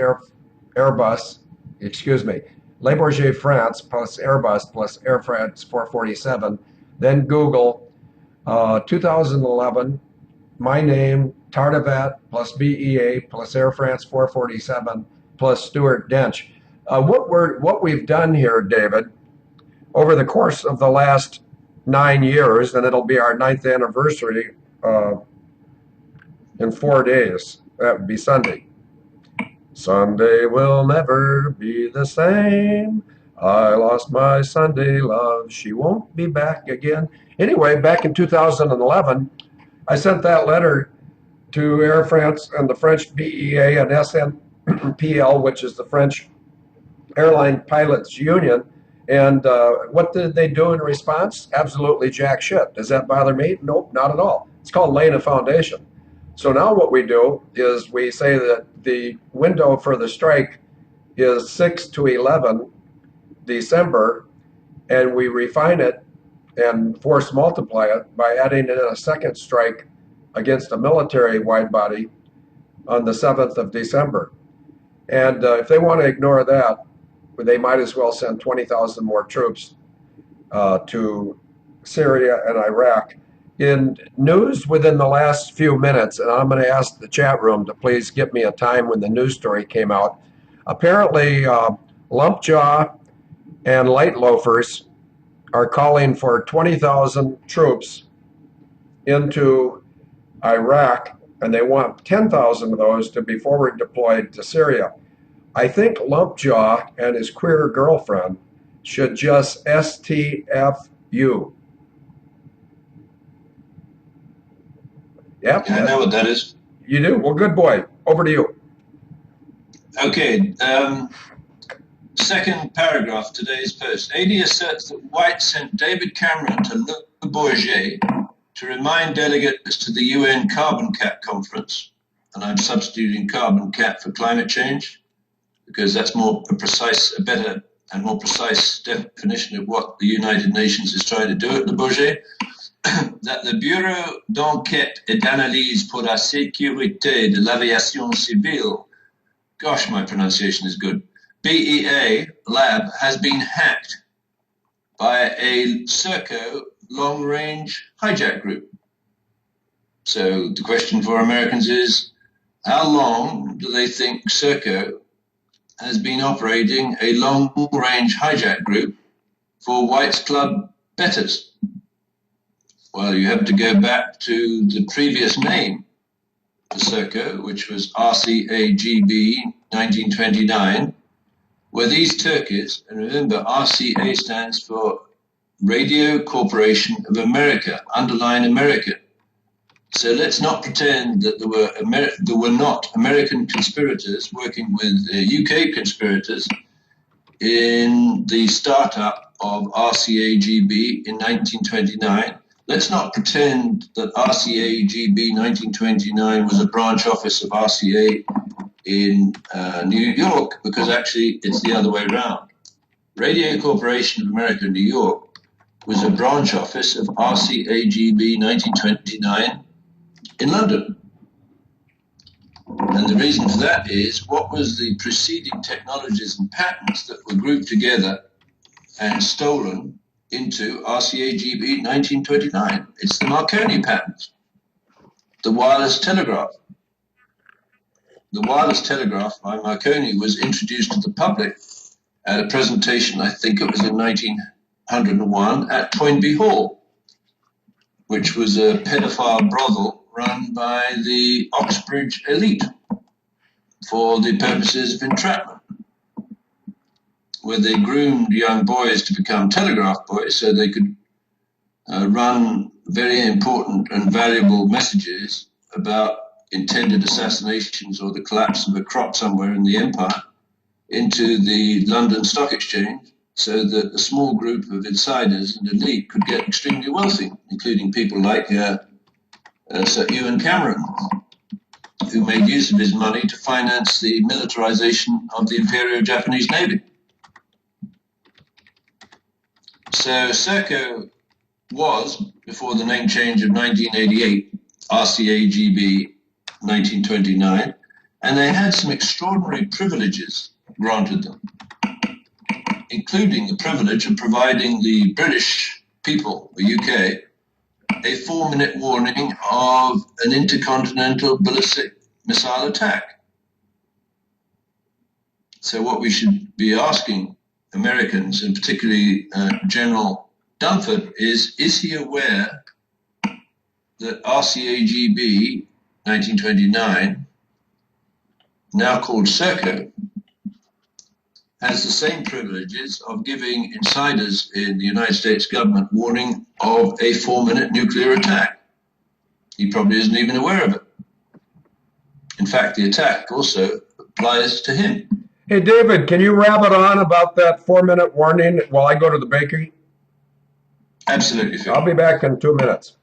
Airbus, excuse me, Le Bourget France plus Airbus plus Air France 447. Then Google 2011, my name, Tardivat plus BEA plus Air France 447 plus Stuart Dench. What we've done here, David, over the course of the last 9 years, and it'll be our 9th anniversary in 4 days. That would be Sunday. Sunday will never be the same. I lost my Sunday love. She won't be back again. Anyway, back in 2011, I sent that letter to Air France and the French BEA and SNPL, which is the French Airline Pilots Union. And what did they do in response? Absolutely jack shit. Does that bother me? Nope, not at all. It's called laying a foundation. So now what we do is we say that the window for the strike is 6 to 11 December, and we refine it and force multiply it by adding in a second strike against a military wide body on the 7th of December. And if they want to ignore that, they might as well send 20,000 more troops to Syria and Iraq. In news within the last few minutes, and I'm going to ask the chat room to please give me a time when the news story came out. Apparently, Lumpjaw and Light Loafers are calling for 20,000 troops into Iraq, and they want 10,000 of those to be forward deployed to Syria. I think Lumpjaw and his queer girlfriend should just STFU. Yep. Yeah, I know what that is. You do? Well, good boy. Over to you. Okay. Second paragraph, today's post. AD asserts that White sent David Cameron to Le Bourget to remind delegates to the UN Carbon Cap Conference. And I'm substituting carbon cap for climate change, because that's a better and more precise definition of what the United Nations is trying to do at Le Bourget, that the Bureau d'enquête et d'analyse pour la sécurité de l'aviation civile, gosh, my pronunciation is good, BEA lab has been hacked by a Serco long-range hijack group. So the question for Americans is, how long do they think Serco has been operating a long-range hijack group for White's Club bettors? Well, you have to go back to the previous name for Serco, which was RCAGB 1929, where these turkeys, and remember RCA stands for Radio Corporation of America, underline America. So let's not pretend that there were not American conspirators working with UK conspirators in the startup of RCAGB in 1929. Let's not pretend that RCAGB 1929 was a branch office of RCA in New York, because actually it's the other way around. Radio Corporation of America, New York, was a branch office of RCAGB 1929 in London. And the reason for that is, what was the preceding technologies and patents that were grouped together and stolen into RCAGB 1929? It's the Marconi patent, the wireless telegraph. The wireless telegraph by Marconi was introduced to the public at a presentation, I think it was in 1901, at Toynbee Hall, which was a pedophile brothel run by the Oxbridge elite for the purposes of entrapment, where they groomed young boys to become telegraph boys so they could run very important and valuable messages about intended assassinations or the collapse of a crop somewhere in the empire into the London Stock Exchange, so that a small group of insiders and elite could get extremely wealthy, including people like Sir Ewan Cameron, who made use of his money to finance the militarization of the Imperial Japanese Navy. So Serco was, before the name change of 1988, RCAGB 1929, and they had some extraordinary privileges granted them, including the privilege of providing the British people, the UK, a 4-minute warning of an intercontinental ballistic missile attack. So what we should be asking Americans, and particularly General Dunford, is he aware that RCAGB 1929, now called Serco, has the same privileges of giving insiders in the United States government warning of a 4-minute nuclear attack? He probably isn't even aware of it. In fact, the attack also applies to him. Hey, David, can you rabbit on about that 4-minute warning while I go to the bakery? Absolutely, Phil. I'll be back in 2 minutes.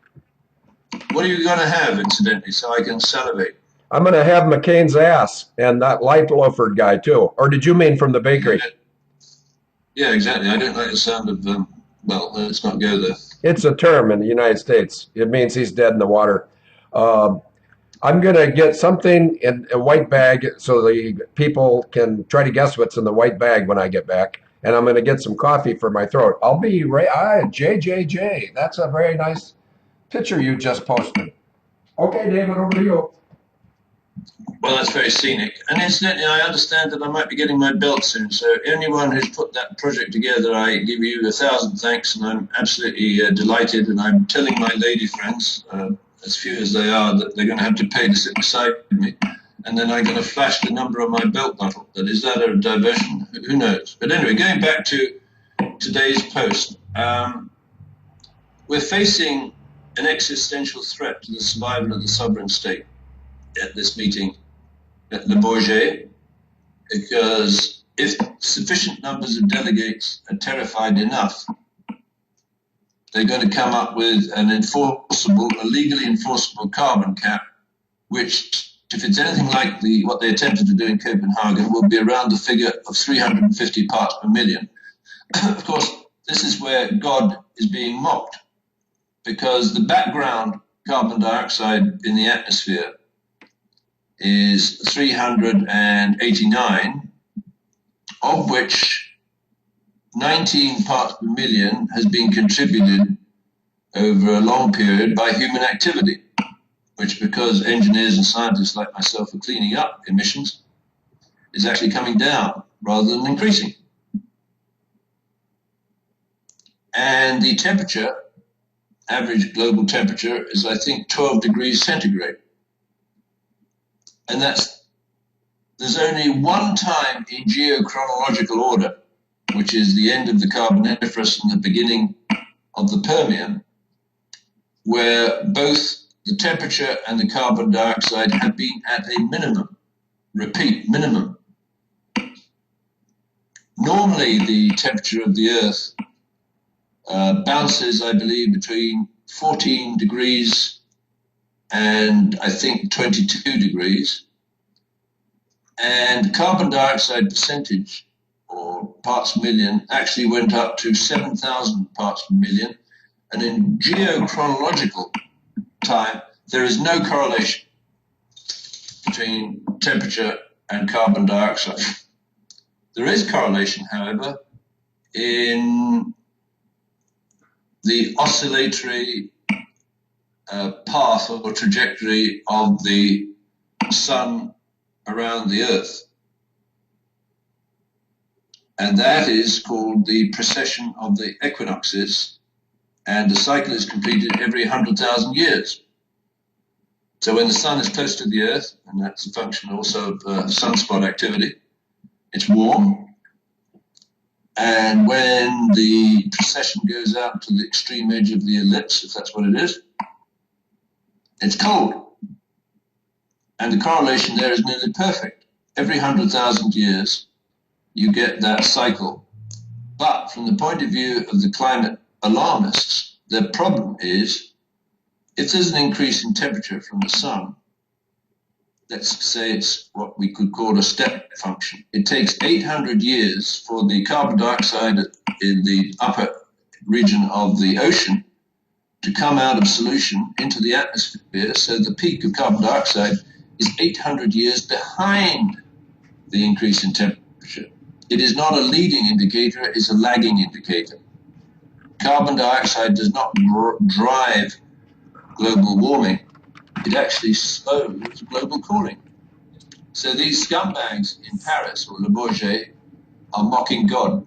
What are you going to have, incidentally, so I can salivate? I'm going to have McCain's ass and that light loafer guy, too. Or did you mean from the bakery? Yeah, exactly. I don't like the sound of, well, let's not go there. It's a term in the United States. It means he's dead in the water. I'm going to get something in a white bag so the people can try to guess what's in the white bag when I get back. And I'm going to get some coffee for my throat. I'll be right. JJJ. That's a very nice picture you just posted. Okay, David, over to you. Well, that's very scenic. And incidentally, I understand that I might be getting my belt soon. So anyone who's put that project together, I give you 1,000 thanks, and I'm absolutely delighted. And I'm telling my lady friends, as few as they are, that they're going to have to pay to sit beside me. And then I'm going to flash the number on my belt buckle. But is that a diversion? Who knows? But anyway, going back to today's post, we're facing an existential threat to the survival of the sovereign state at this meeting at Bourget, because if sufficient numbers of delegates are terrified enough, they're going to come up with a legally enforceable carbon cap, which, if it's anything like what they attempted to do in Copenhagen, will be around the figure of 350 parts per million. Of course, this is where God is being mocked, because the background carbon dioxide in the atmosphere is 389, of which 19 parts per million has been contributed over a long period by human activity, which, because engineers and scientists like myself are cleaning up emissions, is actually coming down rather than increasing. And the temperature, average global temperature, is, I think, 12 degrees centigrade. And there's only one time in geochronological order, which is the end of the Carboniferous and the beginning of the Permian, where both the temperature and the carbon dioxide have been at a minimum. Repeat, minimum. Normally, the temperature of the Earth bounces, I believe, between 14 degrees and I think 22 degrees. And carbon dioxide percentage, or parts per million, actually went up to 7,000 parts per million. And in geochronological time, there is no correlation between temperature and carbon dioxide. There is correlation, however, in the oscillatory path or trajectory of the sun around the Earth. And that is called the precession of the equinoxes, and the cycle is completed every 100,000 years. So when the sun is close to the Earth, and that's a function also of sunspot activity, it's warm. And when the precession goes out to the extreme edge of the ellipse, if that's what it is, it's cold. And the correlation there is nearly perfect. Every 100,000 years, you get that cycle. But from the point of view of the climate alarmists, their problem is, if there's an increase in temperature from the sun, let's say it's what we could call a step function. It takes 800 years for the carbon dioxide in the upper region of the ocean to come out of solution into the atmosphere, so the peak of carbon dioxide 800 years behind the increase in temperature. It is not a leading indicator, it is a lagging indicator. Carbon dioxide does not drive global warming, it actually slows global cooling. So these scumbags in Paris or Le Bourget are mocking God.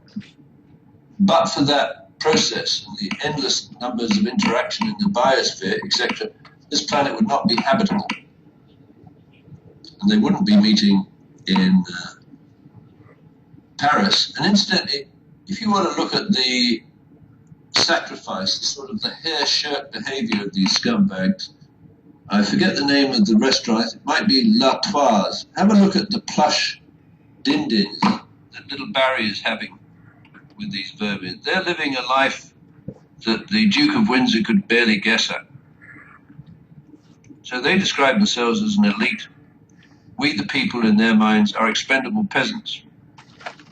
But for that process and the endless numbers of interaction in the biosphere, etc., this planet would not be habitable. And they wouldn't be meeting in Paris. And incidentally, if you want to look at the sacrifice, sort of the hair shirt behavior of these scumbags, I forget the name of the restaurant, it might be La Toise. Have a look at the plush din-dins that little Barry is having with these vermin. They're living a life that the Duke of Windsor could barely guess at. So they describe themselves as an elite. We, the people, in their minds, are expendable peasants.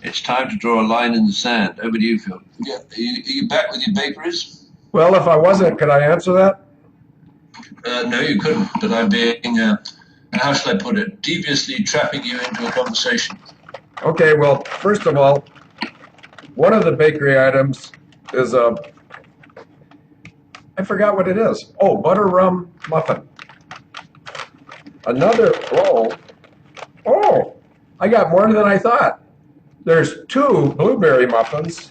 It's time to draw a line in the sand. Over to you, Phil. Yeah, are you back with your bakeries? Well, if I wasn't, could I answer that? No, you couldn't, but I'm being, how shall I put it, deviously trapping you into a conversation. Okay, well, first of all, one of the bakery items is I forgot what it is. Oh, butter rum muffin. Another, I got more than I thought. There's 2 blueberry muffins,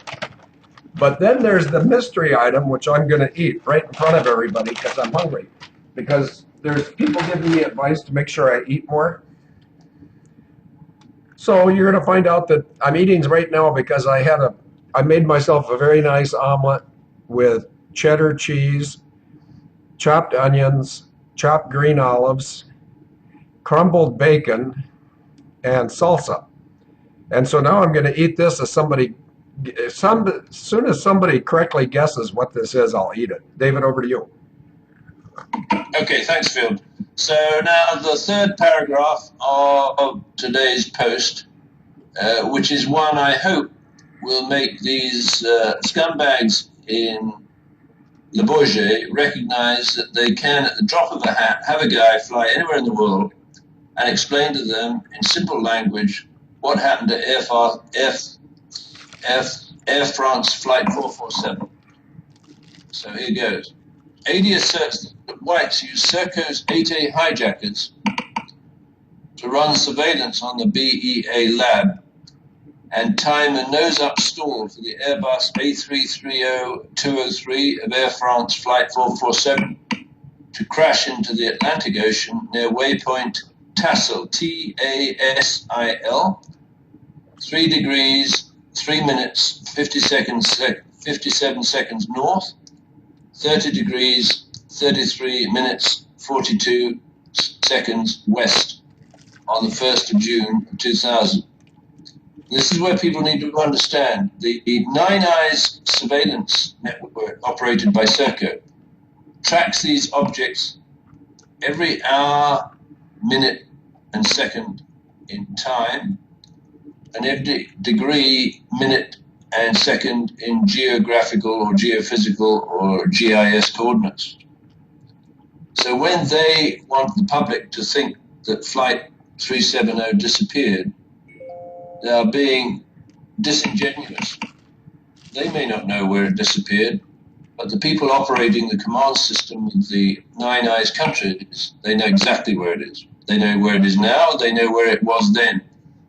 but then there's the mystery item, which I'm going to eat right in front of everybody because I'm hungry. Because there's people giving me advice to make sure I eat more. So you're going to find out that I'm eating right now because I made myself a very nice omelet with cheddar cheese, chopped onions, chopped green olives, crumbled bacon, and salsa. And so now I'm going to eat this as soon as somebody correctly guesses what this is, I'll eat it. David, over to you. Okay, thanks, Phil. So now the third paragraph of today's post, which is one I hope will make these scumbags in Le Bourget recognize that they can, at the drop of a hat, have a guy fly anywhere in the world and explain to them in simple language what happened to Air France Flight 447. So here goes. AD asserts that whites use Serco's 8A hijackers to run surveillance on the BEA lab and time a nose-up stall for the Airbus A330-203 of Air France Flight 447 to crash into the Atlantic Ocean near waypoint TASIL, T-A-S-I-L, 3 degrees, 3 minutes, 57 seconds north, 30 degrees, 33 minutes, 42 seconds west on the 1st of June 2000. This is where people need to understand the Nine Eyes surveillance network operated by Serco tracks these objects every hour, minute, and second in time, and every degree, minute, and second in geographical or geophysical or GIS coordinates. So when they want the public to think that Flight 370 disappeared, they are being disingenuous. They may not know where it disappeared, but the people operating the command system of the Nine Eyes countries, they know exactly where it is. They know where it is now, they know where it was then.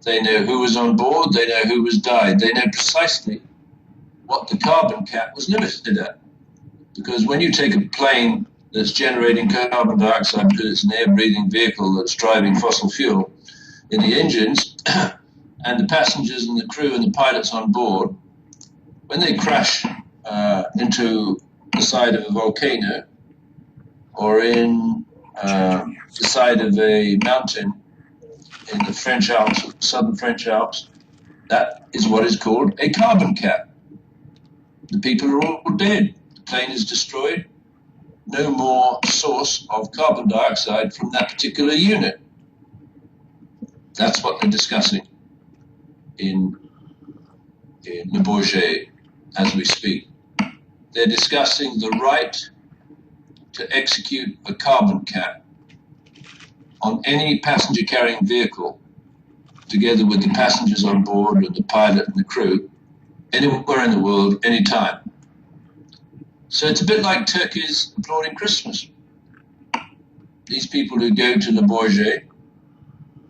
They know who was on board, they know who was died. They know precisely what the carbon cap was limited at. Because when you take a plane that's generating carbon dioxide because it's an air-breathing vehicle that's driving fossil fuel in the engines, and the passengers and the crew and the pilots on board, when they crash into the side of a volcano or in the side of a mountain in the French Alps, southern French Alps, that is what is called a carbon cap. The people are all dead. The plane is destroyed. No more source of carbon dioxide from that particular unit. That's what they're discussing in Le Bourget as we speak. They're discussing the right to execute a carbon cap on any passenger carrying vehicle, together with the passengers on board and the pilot and the crew, anywhere in the world, anytime. So it's a bit like turkeys applauding Christmas. These people who go to the Bourget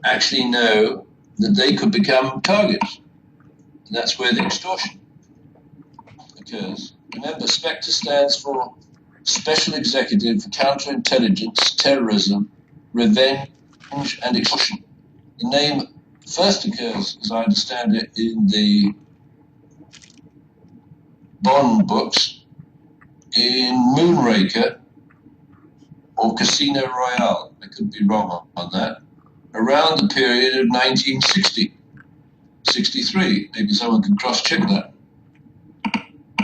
actually know that they could become targets. And that's where the extortion occurs. Remember, SPECTRE stands for Special Executive for Counterintelligence, Terrorism, Revenge, and Extortion. The name first occurs, as I understand it, in the Bond books, in Moonraker or Casino Royale. I could be wrong on that. Around the period of 1960, 63. Maybe someone can cross-check that.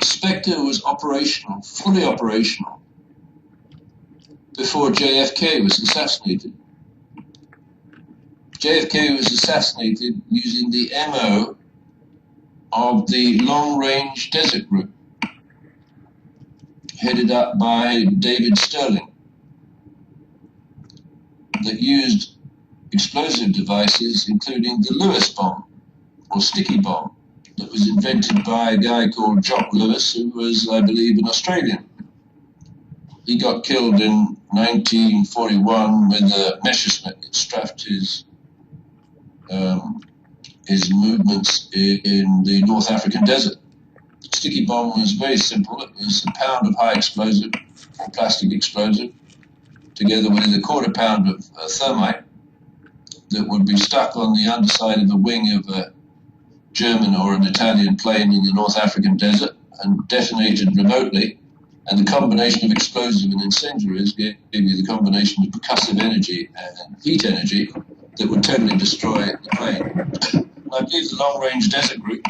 SPECTRE was operational, fully operational, before JFK was assassinated. JFK was assassinated using the MO of the Long-Range Desert Group, headed up by David Sterling, that used explosive devices, including the Lewis bomb, or sticky bomb, that was invented by a guy called Jock Lewis, who was, I believe, an Australian. He got killed in 1941 when the Messerschmitt strapped his movements in the North African desert. Sticky bomb was very simple. It was a pound of high explosive, or plastic explosive, together with a quarter pound of thermite that would be stuck on the underside of the wing of a German or an Italian plane in the North African desert and detonated remotely. And the combination of explosive and incendiaries gave you the combination of percussive energy and heat energy that would totally destroy the plane. I believe the Long-Range Desert Group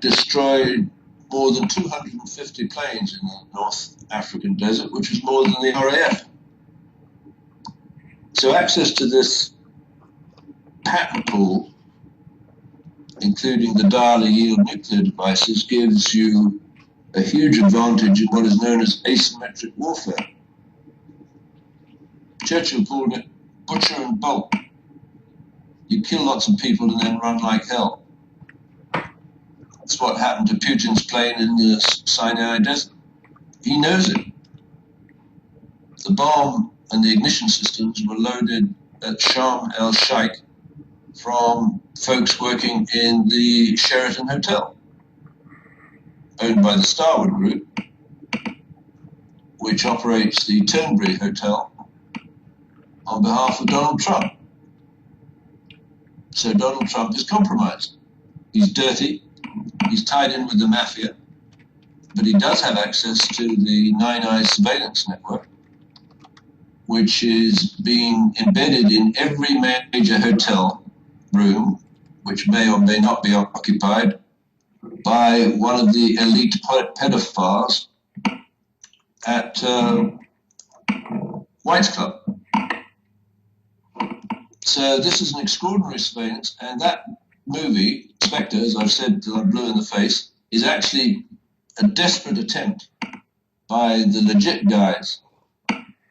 destroyed more than 250 planes in the North African desert, which was more than the RAF. So access to this patent pool, including the dial-yield nuclear devices, gives you a huge advantage in what is known as asymmetric warfare. Churchill called it butcher and bolt. You kill lots of people and then run like hell. That's what happened to Putin's plane in the Sinai Desert. He knows it. The bomb and the ignition systems were loaded at Sharm el-Sheikh from folks working in the Sheraton Hotel, owned by the Starwood Group, which operates the Turnberry Hotel on behalf of Donald Trump. So Donald Trump is compromised. He's dirty, he's tied in with the mafia, but he does have access to the Nine Eyes surveillance network, which is being embedded in every major hotel room, which may or may not be occupied by one of the elite pedophiles at White's Club. So this is an extraordinary surveillance, and that movie, SPECTRE, as I've said till I'm blue in the face, is actually a desperate attempt by the legit guys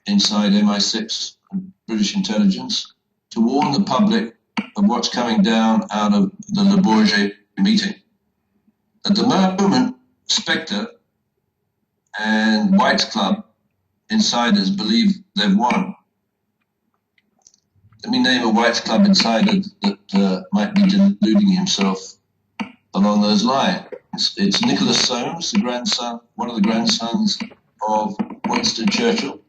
inside MI6 and British intelligence to warn the public of what's coming down out of the Le Bourget meeting. At the moment, SPECTRE and White's Club insiders believe they've won. Let me name a White's Club insider that might be deluding himself along those lines. It's Nicholas Soames, the grandson, one of the grandsons of Winston Churchill,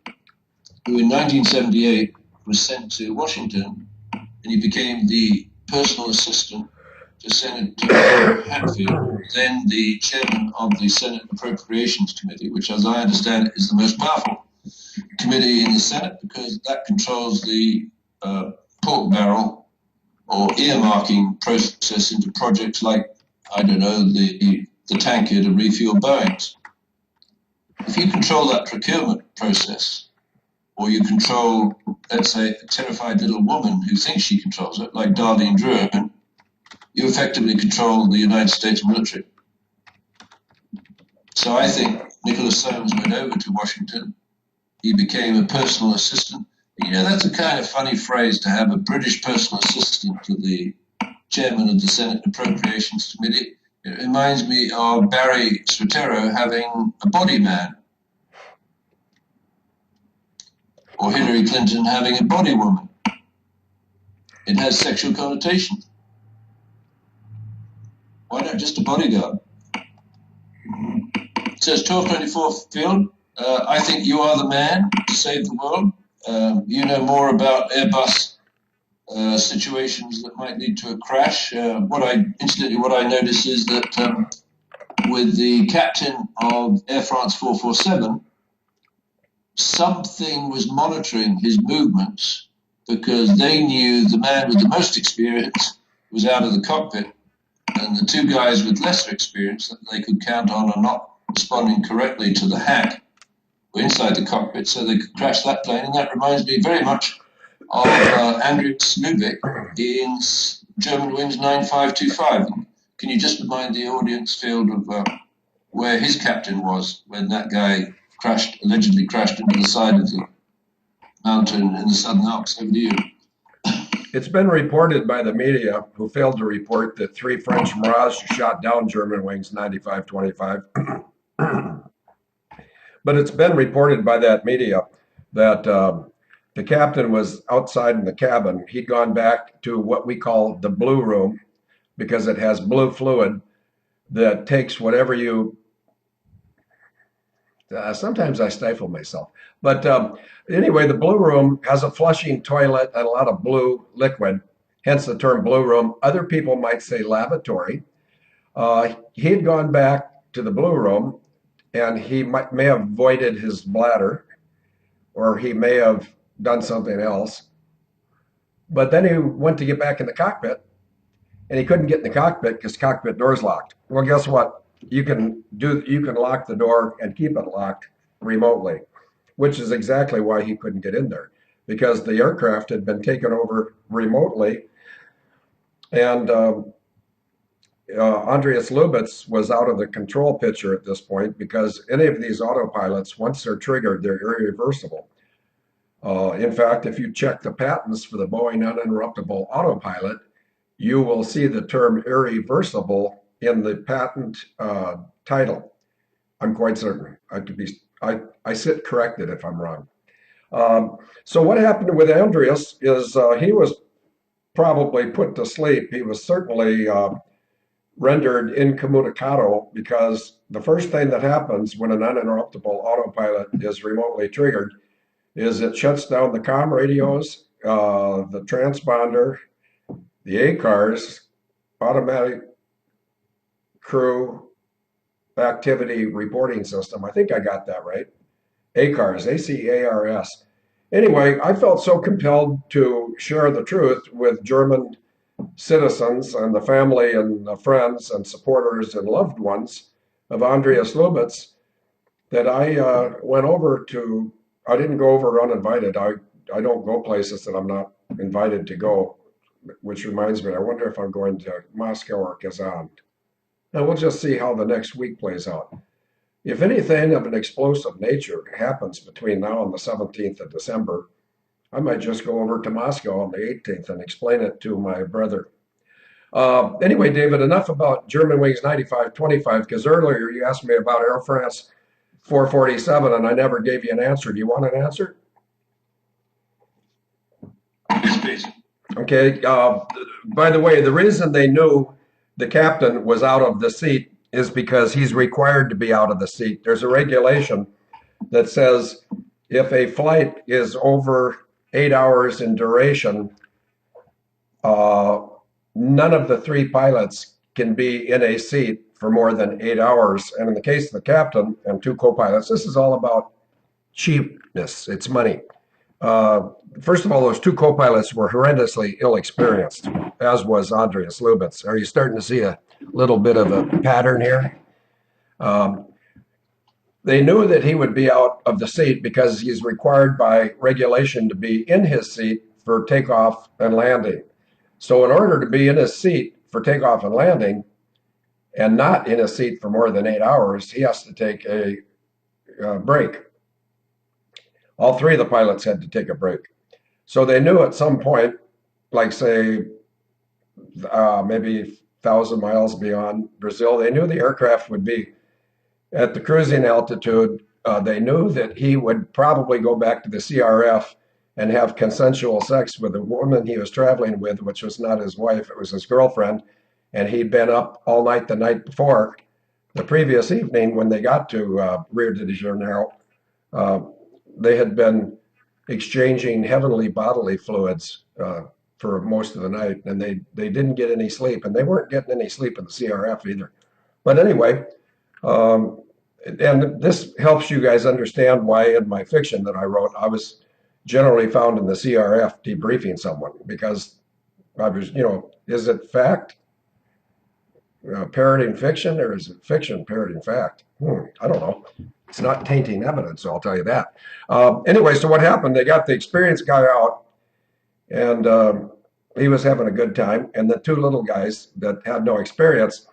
who in 1978 was sent to Washington, and he became the personal assistant to Senator Hatfield, then the chairman of the Senate Appropriations Committee, which, as I understand it, is the most powerful committee in the Senate because that controls the pork barrel or earmarking process into projects like, I don't know, the tanker to refuel Boeings. If you control that procurement process, or you control, let's say, a terrified little woman who thinks she controls it, like Darlene Drew, you effectively control the United States military. So I think Nicholas Soames went over to Washington he became a personal assistant. You know, that's a kind of funny phrase to have a British personal assistant to the chairman of the Senate Appropriations Committee. It reminds me of Barry Soetoro having a body man, or Hillary Clinton having a body woman. It has sexual connotations. Why not just a bodyguard? It says 1224 Field, I think you are the man to save the world. You know more about Airbus situations that might lead to a crash. What I notice is that with the captain of Air France 447, something was monitoring his movements because they knew the man with the most experience was out of the cockpit, and the two guys with lesser experience that they could count on are not responding correctly to the hack were inside the cockpit, so they could crash that plane. And that reminds me very much of Andreas Lubeck in German Wings 9525. Can you just remind the audience, Field, of where his captain was when that guy allegedly crashed into the side of the mountain in the Southern Alps? Over to you. It's been reported by the media, who failed to report that 3 French Mirage shot down German Wings 9525. But it's been reported by that media that the captain was outside in the cabin. He'd gone back to what we call the blue room because it has blue fluid that takes whatever you. Sometimes I stifle myself. But anyway, the blue room has a flushing toilet and a lot of blue liquid, hence the term blue room. Other people might say lavatory. He had gone back to the blue room and he may have voided his bladder or he may have done something else. But then he went to get back in the cockpit and he couldn't get in the cockpit because cockpit door's locked. Well, guess what? You can lock the door and keep it locked remotely, which is exactly why he couldn't get in there, because the aircraft had been taken over remotely, and Andreas Lubitz was out of the control picture at this point because any of these autopilots, once they're triggered, they're irreversible. In fact, if you check the patents for the Boeing uninterruptible autopilot, you will see the term irreversible in the patent title. I'm quite certain. I sit corrected if I'm wrong. So what happened with Andreas is he was probably put to sleep. He was certainly rendered incommunicado because the first thing that happens when an uninterruptible autopilot is remotely triggered is it shuts down the comm radios, the transponder, the ACARS, automatic crew activity reporting system. I think I got that right. ACARS, ACARS. Anyway, I felt so compelled to share the truth with German citizens and the family and the friends and supporters and loved ones of Andreas Lubitz that I went over to. I didn't go over uninvited. I don't go places that I'm not invited to go, which reminds me, I wonder if I'm going to Moscow or Kazan. And we'll just see how the next week plays out. If anything of an explosive nature happens between now and the 17th of December, I might just go over to Moscow on the 18th and explain it to my brother. Anyway, David, enough about Germanwings 9525, because earlier you asked me about Air France 447 and I never gave you an answer. Do you want an answer? Yes, please. Okay. By the way, the reason they knew the captain was out of the seat is because he's required to be out of the seat. There's a regulation that says if a flight is over 8 hours in duration, none of the 3 pilots can be in a seat for more than 8 hours. And in the case of the captain and 2 co-pilots, this is all about cheapness. It's money. First of all, those 2 co-pilots were horrendously ill-experienced, as was Andreas Lubitz. Are you starting to see a little bit of a pattern here? They knew that he would be out of the seat because he's required by regulation to be in his seat for takeoff and landing. So in order to be in his seat for takeoff and landing and not in his seat for more than 8 hours, he has to take a break. all three of the pilots had to take a break. So they knew at some point, like say maybe 1,000 miles beyond Brazil, they knew the aircraft would be at the cruising altitude. They knew that he would probably go back to the CRF and have consensual sex with the woman he was traveling with, which was not his wife, it was his girlfriend. And he'd been up all night the night before, the previous evening when they got to Rio de Janeiro. Uh, they had been exchanging heavenly bodily fluids for most of the night, and they didn't get any sleep, and they weren't getting any sleep in the CRF either. But anyway, um, and this helps you guys understand why in my fiction that I wrote, I was generally found in the CRF debriefing someone because I was, is it fact parroting fiction or is it fiction parroting fact? I don't know. It's not tainting evidence, so I'll tell you that. Anyway, so what happened? They got the experienced guy out, and he was having a good time. And the two little guys that had no experience,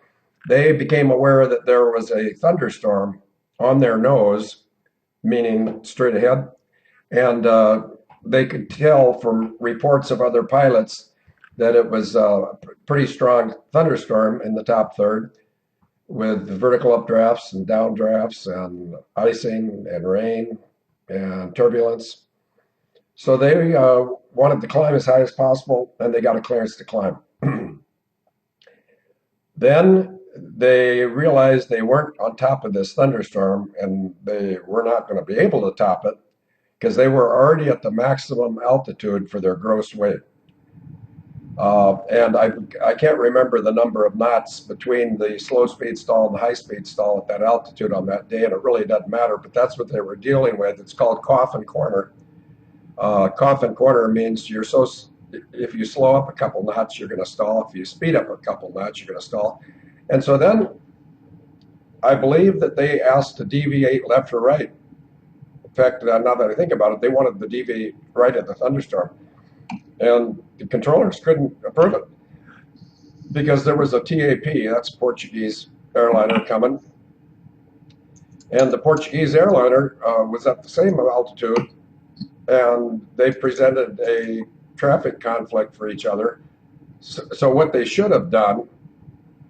they became aware that there was a thunderstorm on their nose, meaning straight ahead. And they could tell from reports of other pilots that it was a pretty strong thunderstorm in the top third with vertical updrafts and downdrafts and icing and rain and turbulence. So they wanted to climb as high as possible, and they got a clearance to climb. Then they realized they weren't on top of this thunderstorm, and they were not going to be able to top it because they were already at the maximum altitude for their gross weight. And I can't remember the number of knots between the slow speed stall and the high speed stall at that altitude on that day, and it really doesn't matter, but that's what they were dealing with. It's called coffin corner. Coffin corner means if you slow up a couple knots, you're going to stall. If you speed up a couple knots, you're going to stall. And so then I believe that they asked to deviate left or right. In fact, now that I think about it, they wanted to deviate right at the thunderstorm. And the controllers couldn't approve it because there was a TAP, that's Portuguese airliner coming. And the Portuguese airliner was at the same altitude, and they presented a traffic conflict for each other. So what they should have done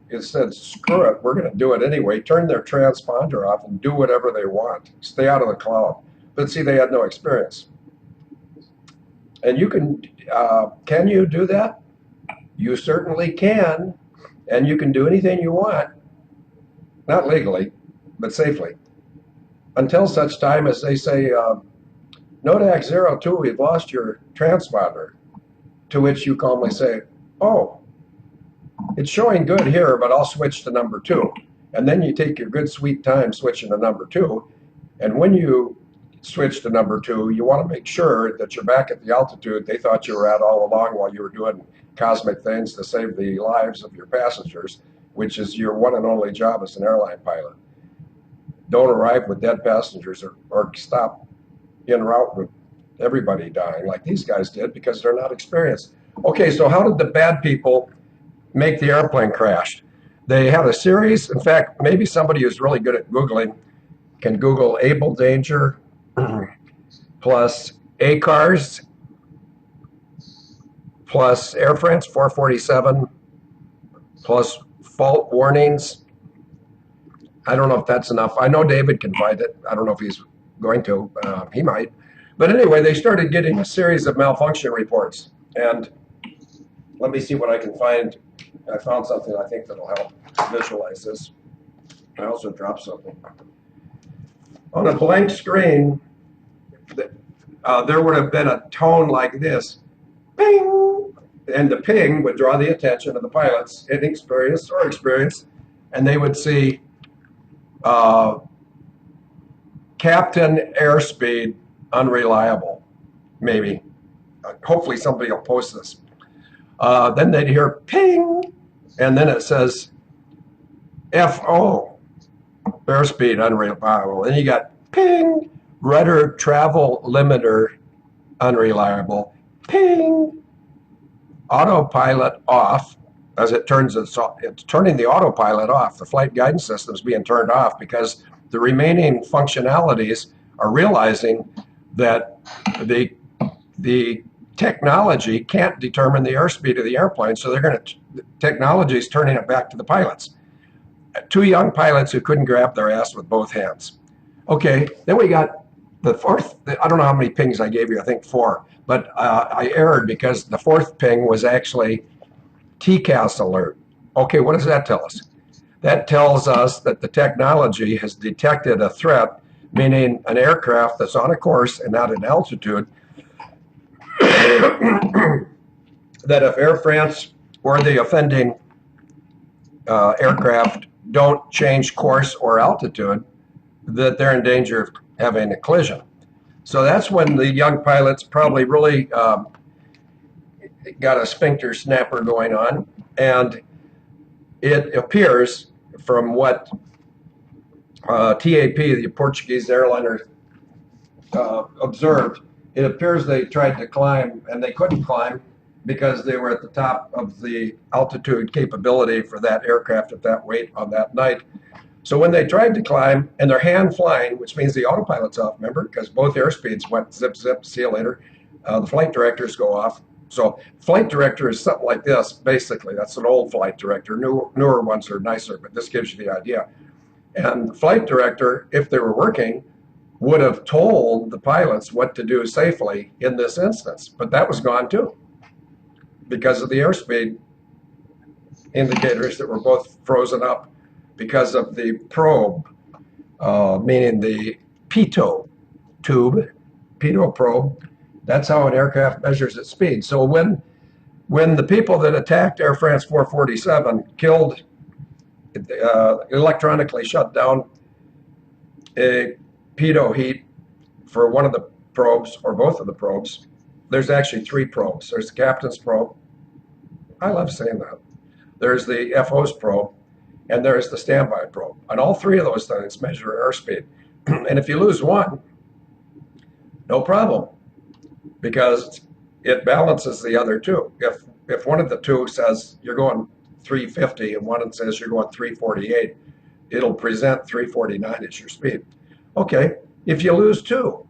is said, screw it, we're going to do it anyway, turn their transponder off and do whatever they want, stay out of the cloud. But see, they had no experience. And you can you do that? You certainly can, and you can do anything you want, not legally, but safely, until such time as they say, Nodax 02, we've lost your transponder, to which you calmly say, oh, it's showing good here, but I'll switch to number 2. And then you take your good sweet time switching to number 2, and when you switch to number 2, you want to make sure that you're back at the altitude they thought you were at all along while you were doing cosmic things to save the lives of your passengers, which is your one and only job as an airline pilot. Don't arrive with dead passengers or stop en route with everybody dying like these guys did because they're not experienced. Okay, so how did the bad people make the airplane crash? They had a series. In fact, maybe somebody who's really good at Googling can Google Abel danger plus ACARS plus Air France 447 plus fault warnings. I don't know if that's enough. I know David can find it. I don't know if he's going to. He might. But anyway, they started getting a series of malfunction reports. And let me see what I can find. I found something I think that'll help visualize this. I also dropped something. On a blank screen, there would have been a tone like this. Ping! And the ping would draw the attention of the pilots, inexperienced or experienced, and they would see Captain airspeed unreliable, maybe. Hopefully somebody will post this. Then they'd hear ping, and then it says FO, airspeed unreliable. Then you got ping, rudder travel limiter unreliable, ping, autopilot off. As it's turning the autopilot off. The flight guidance system is being turned off because the remaining functionalities are realizing that the technology can't determine the airspeed of the airplane, so the technology is turning it back to the pilots. Two young pilots who couldn't grab their ass with both hands. Okay, then we got the fourth. I don't know how many pings I gave you. I think 4, but I erred because the fourth ping was actually TCAS alert. Okay, what does that tell us? That tells us that the technology has detected a threat, meaning an aircraft that's on a course and not at altitude, that if Air France or the offending aircraft don't change course or altitude, that they're in danger of having a collision. So that's when the young pilots probably really got a sphincter snapper going on. And it appears from what TAP, the Portuguese airliner, observed, it appears they tried to climb and they couldn't climb because they were at the top of the altitude capability for that aircraft at that weight on that night. So when they tried to climb and they're hand flying, which means the autopilot's off, remember, because both airspeeds went zip, zip, see you later, the flight directors go off. So flight director is something like this, basically. That's an old flight director. Newer ones are nicer, but this gives you the idea. And the flight director, if they were working, would have told the pilots what to do safely in this instance, but that was gone too because of the airspeed indicators that were both frozen up because of the probe, meaning the pitot tube, pitot probe. That's how an aircraft measures its speed. So when the people that attacked Air France 447 killed, electronically shut down a pitot heat for one of the probes or both of the probes, there's actually 3 probes. There's the captain's probe. I love saying that. There's the FO's probe, and there's the standby probe. And all 3 of those things measure airspeed. And if you lose one, no problem, because it balances the other 2. If one of the 2 says you're going 350 and one says you're going 348, it'll present 349 as your speed. Okay, if you lose 2,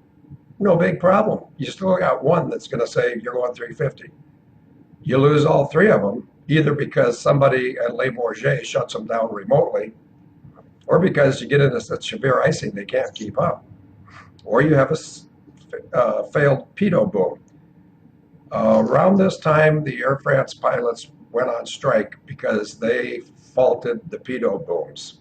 no big problem. You still got one that's going to say you're going 350. You lose all 3 of them, either because somebody at Le Bourget shuts them down remotely, or because you get into such severe icing they can't keep up, or you have a failed pitot boom. Around this time, the Air France pilots went on strike because they faulted the pitot booms.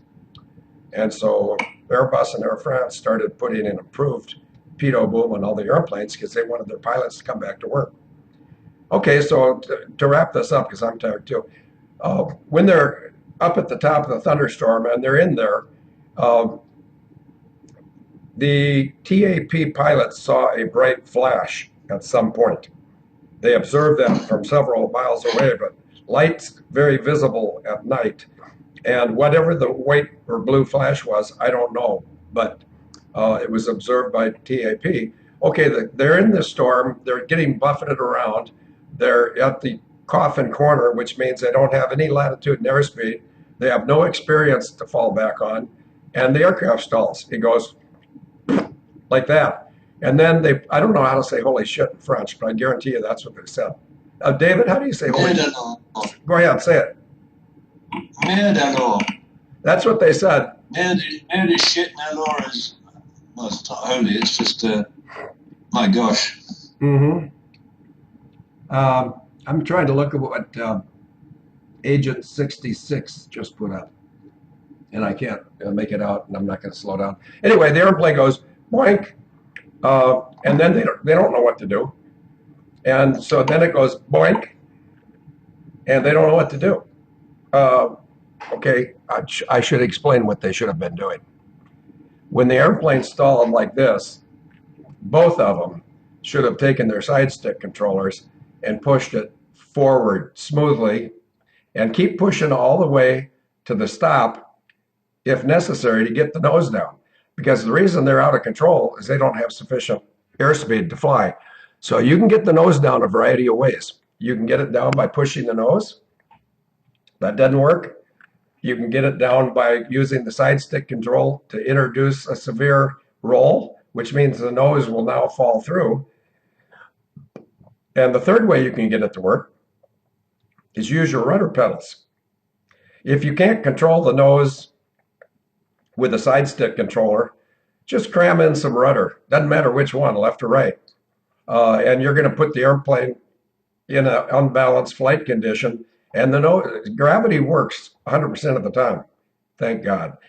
And so Airbus and Air France started putting an improved pitot boom on all the airplanes because they wanted their pilots to come back to work. Okay, so to wrap this up, because I'm tired too, when they're up at the top of the thunderstorm and they're in there, the TAP pilots saw a bright flash at some point. They observed them from several miles away, but lights very visible at night. And whatever the white or blue flash was, I don't know, but it was observed by TAP. Okay, they're in this storm, they're getting buffeted around, they're at the coffin corner, which means they don't have any latitude and airspeed, they have no experience to fall back on, and the aircraft stalls. It goes like that. And then I don't know how to say holy shit in French, but I guarantee you that's what they said. David, how do you say holy shit? Go ahead, say it. Merde alors. That's what they said. Merde shit alors is, well, it's not holy, it's just, my gosh. Mm-hmm. I'm trying to look at what Agent 66 just put up, and I can't make it out, and I'm not going to slow down. Anyway, the airplane goes boink, and then they don't know what to do, and so then it goes boink, and they don't know what to do. Okay, I should explain what they should have been doing. When the airplane stalled like this, both of them should have taken their side stick controllers and pushed it forward smoothly and keep pushing all the way to the stop if necessary to get the nose down. Because the reason they're out of control is they don't have sufficient airspeed to fly. So you can get the nose down a variety of ways. You can get it down by pushing the nose. That doesn't work. You can get it down by using the side stick control to introduce a severe roll, which means the nose will now fall through. And the third way you can get it to work is use your rudder pedals. If you can't control the nose with a side stick controller, just cram in some rudder. Doesn't matter which one, left or right. And you're going to put the airplane in an unbalanced flight condition, and the nose, gravity works 100% of the time. Thank God.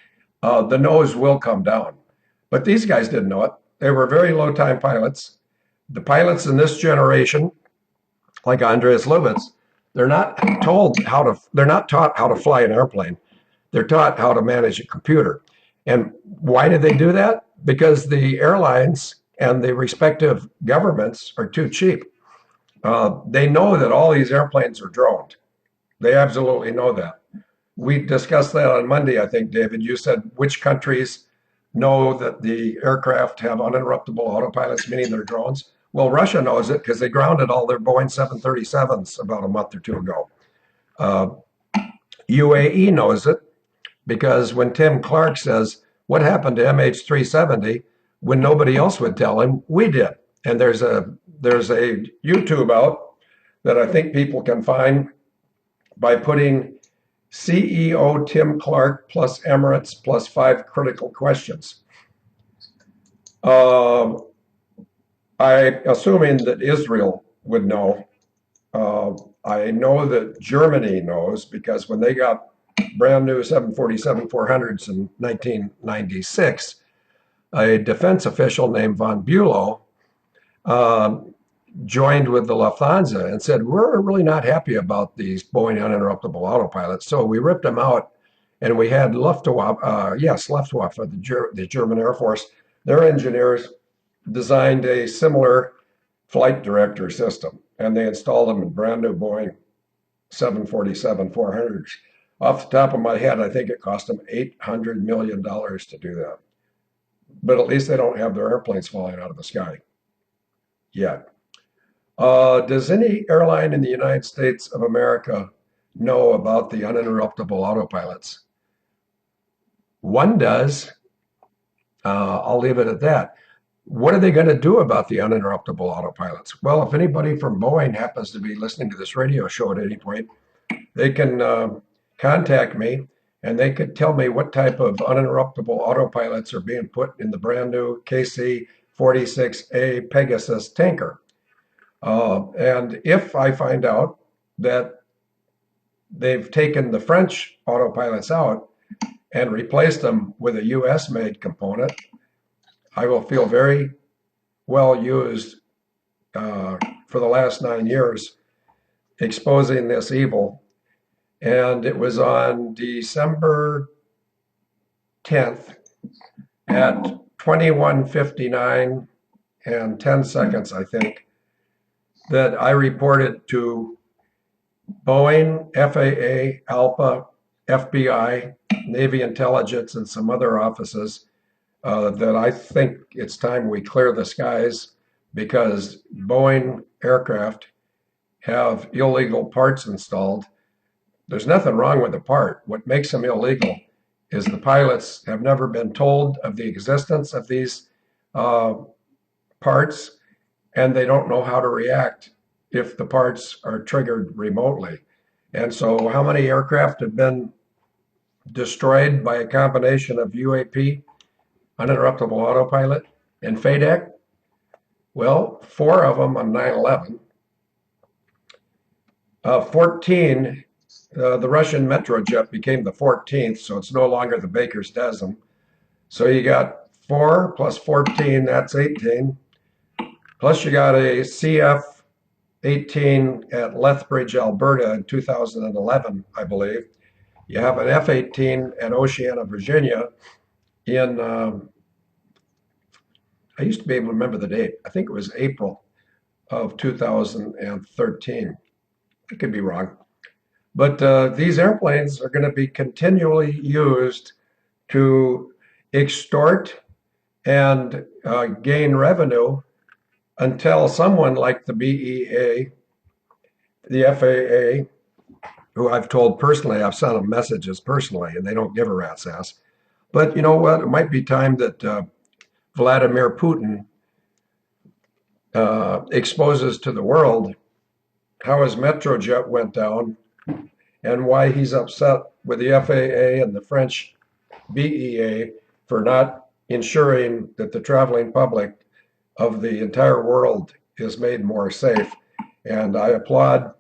The nose will come down. But these guys didn't know it. They were very low time pilots. The pilots in this generation, like Andreas Lubitz, they're not they're not taught how to fly an airplane. They're taught how to manage a computer. And why did they do that? Because the airlines and the respective governments are too cheap. They know that all these airplanes are droned. They absolutely know that. We discussed that on Monday, I think, David. You said which countries know that the aircraft have uninterruptible autopilots, meaning they're drones. Well, Russia knows it because they grounded all their Boeing 737s about a month or two ago. UAE knows it because when Tim Clark says, what happened to MH370, when nobody else would tell him, we did. And there's a YouTube out that I think people can find by putting CEO Tim Clark plus Emirates plus 5 critical questions. I'm assuming that Israel would know. I know that Germany knows because when they got brand new 747-400s in 1996, a defense official named von Bülow joined with the Lufthansa and said, we're really not happy about these Boeing uninterruptible autopilots. So we ripped them out, and we had Luftwaffe, the German Air Force, their engineers designed a similar flight director system, and they installed them in brand new Boeing 747-400s. Off the top of my head, I think it cost them $800 million to do that. But at least they don't have their airplanes falling out of the sky yet. Does any airline in the United States of America know about the uninterruptible autopilots? One does. I'll leave it at that. What are they going to do about the uninterruptible autopilots? Well, if anybody from Boeing happens to be listening to this radio show at any point, they can contact me and they could tell me what type of uninterruptible autopilots are being put in the brand new KC-46A Pegasus tanker. And if I find out that they've taken the French autopilots out and replaced them with a US made component, I will feel very well used for the last 9 years exposing this evil. And it was on December 10th at 21:59 and 10 seconds, I think, that I reported to Boeing, FAA, ALPA, FBI, Navy Intelligence, and some other offices that I think it's time we clear the skies because Boeing aircraft have illegal parts installed. There's nothing wrong with the part. What makes them illegal is the pilots have never been told of the existence of these parts, and they don't know how to react if the parts are triggered remotely. And so how many aircraft have been destroyed by a combination of UAP, uninterruptible autopilot, and FADEC? Well, 4 of them on 9/11. 14, the Russian Metrojet became the 14th, so it's no longer the Baker's dozen. So you got 4 plus 14, that's 18. Plus you got a CF-18 at Lethbridge, Alberta in 2011, I believe. You have an F-18 at Oceana, Virginia in, I used to be able to remember the date. I think it was April of 2013. I could be wrong. But these airplanes are going to be continually used to extort and gain revenue until someone like the BEA, the FAA, who I've told personally, I've sent them messages personally, and they don't give a rat's ass. But you know what? It might be time that Vladimir Putin exposes to the world how his Metrojet went down and why he's upset with the FAA and the French BEA for not ensuring that the traveling public of the entire world is made more safe. And I applaud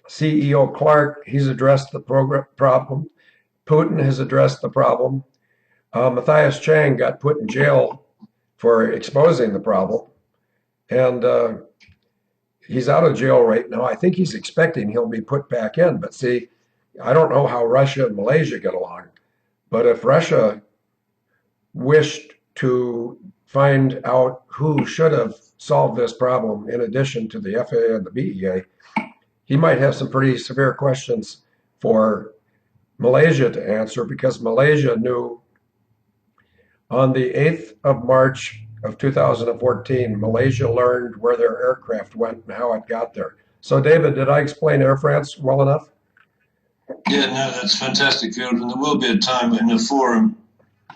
CEO Clark. He's addressed the problem. Putin has addressed the problem. Matthias Chang got put in jail for exposing the problem. And he's out of jail right now. I think he's expecting he'll be put back in. But see, I don't know how Russia and Malaysia get along. But if Russia wished to find out who should have solved this problem in addition to the FAA and the BEA, he might have some pretty severe questions for Malaysia to answer, because Malaysia knew on the 8th of March of 2014, Malaysia learned where their aircraft went and how it got there. So, David, did I explain Air France well enough? Yeah, no, that's fantastic, Field. And there will be a time in a forum,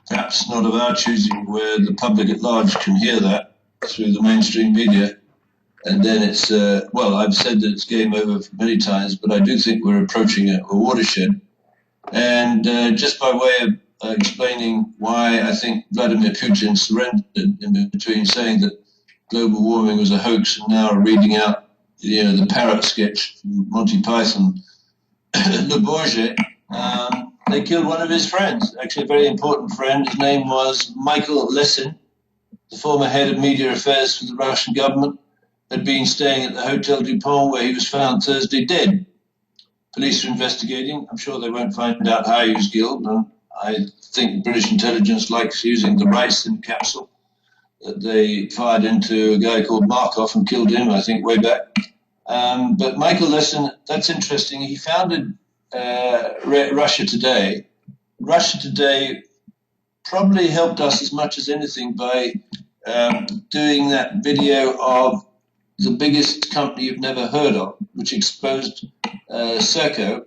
perhaps not of our choosing, where the public at large can hear that through the mainstream media. And then it's, well, I've said that it's game over many times, but I do think we're approaching a watershed. And just by way of explaining why I think Vladimir Putin surrendered in between saying that global warming was a hoax and now reading out, the parrot sketch from Monty Python, Le Bourget, they killed one of his friends, actually a very important friend. His name was Michael Lesin, the former head of media affairs for the Russian government, had been staying at the Hotel Dupont, where he was found Thursday dead. Police are investigating. I'm sure they won't find out how he was killed. And I think British intelligence likes using the ricin capsule that they fired into a guy called Markov and killed him, I think, way back. But Michael Lesin, that's interesting. He founded Russia Today. Russia Today probably helped us as much as anything by doing that video of the biggest company you've never heard of, which exposed Serco,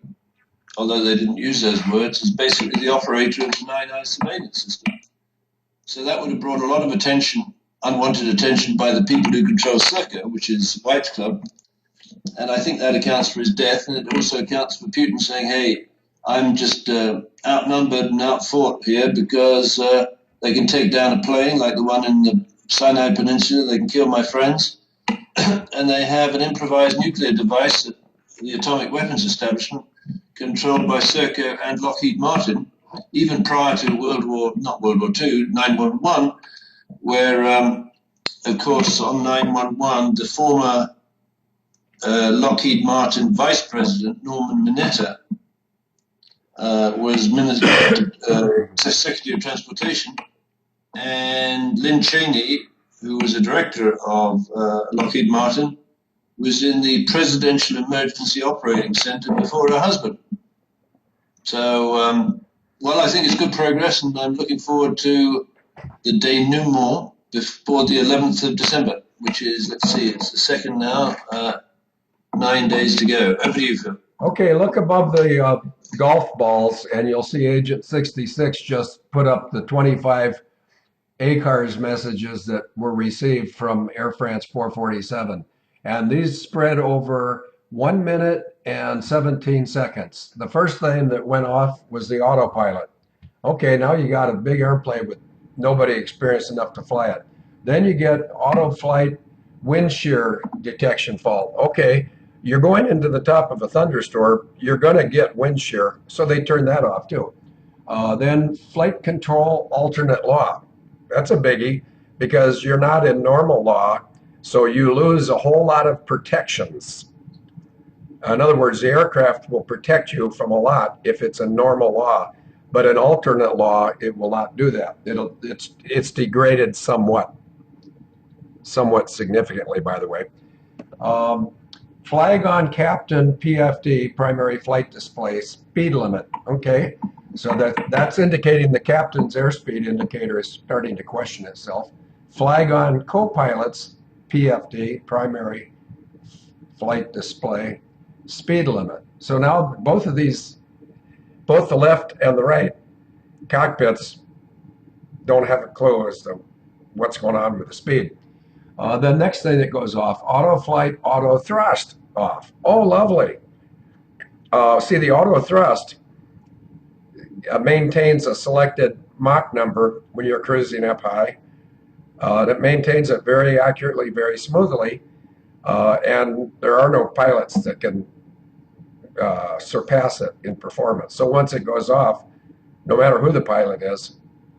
although they didn't use those words, is basically the operator of the Nine Eyes surveillance system. So that would have brought a lot of attention, unwanted attention, by the people who control Serco, which is White Club. And I think that accounts for his death, and it also accounts for Putin saying, hey, I'm just outnumbered and outfought here because they can take down a plane like the one in the Sinai Peninsula, they can kill my friends, and they have an improvised nuclear device at the atomic weapons establishment controlled by Serco and Lockheed Martin, even prior to not World War II, 911, where, of course, on 911, the former Lockheed Martin Vice President, Norman Mineta, was Secretary of Transportation, and Lynn Cheney, who was a director of Lockheed Martin, was in the Presidential Emergency Operating Center before her husband. So, well, I think it's good progress, and I'm looking forward to the denouement before the 11th of December, which is, let's see, it's the second now, 9 days to go. Over to you, Phil. Okay, look above the golf balls and you'll see Agent 66 just put up the 25 ACARS messages that were received from Air France 447. And these spread over 1 minute and 17 seconds. The first thing that went off was the autopilot. Okay, now you got a big airplane with nobody experienced enough to fly it. Then you get auto flight wind shear detection fault. Okay, you're going into the top of a thunderstorm, you're going to get wind shear, so they turn that off too. Then flight control alternate law. That's a biggie because you're not in normal law, so you lose a whole lot of protections. In other words, the aircraft will protect you from a lot if it's a normal law, but an alternate law, it will not do that. It's degraded somewhat significantly, by the way. Flag on captain PFD, primary flight display, speed limit. Okay, so that's indicating the captain's airspeed indicator is starting to question itself. Flag on co-pilot's PFD, primary flight display, speed limit. So now both of these, both the left and the right cockpits, don't have a clue as to what's going on with the speed. The next thing that goes off, auto flight, auto thrust off. Oh, lovely. See, the auto thrust maintains a selected Mach number when you're cruising up high. It maintains it very accurately, very smoothly, and there are no pilots that can surpass it in performance. So once it goes off, no matter who the pilot is,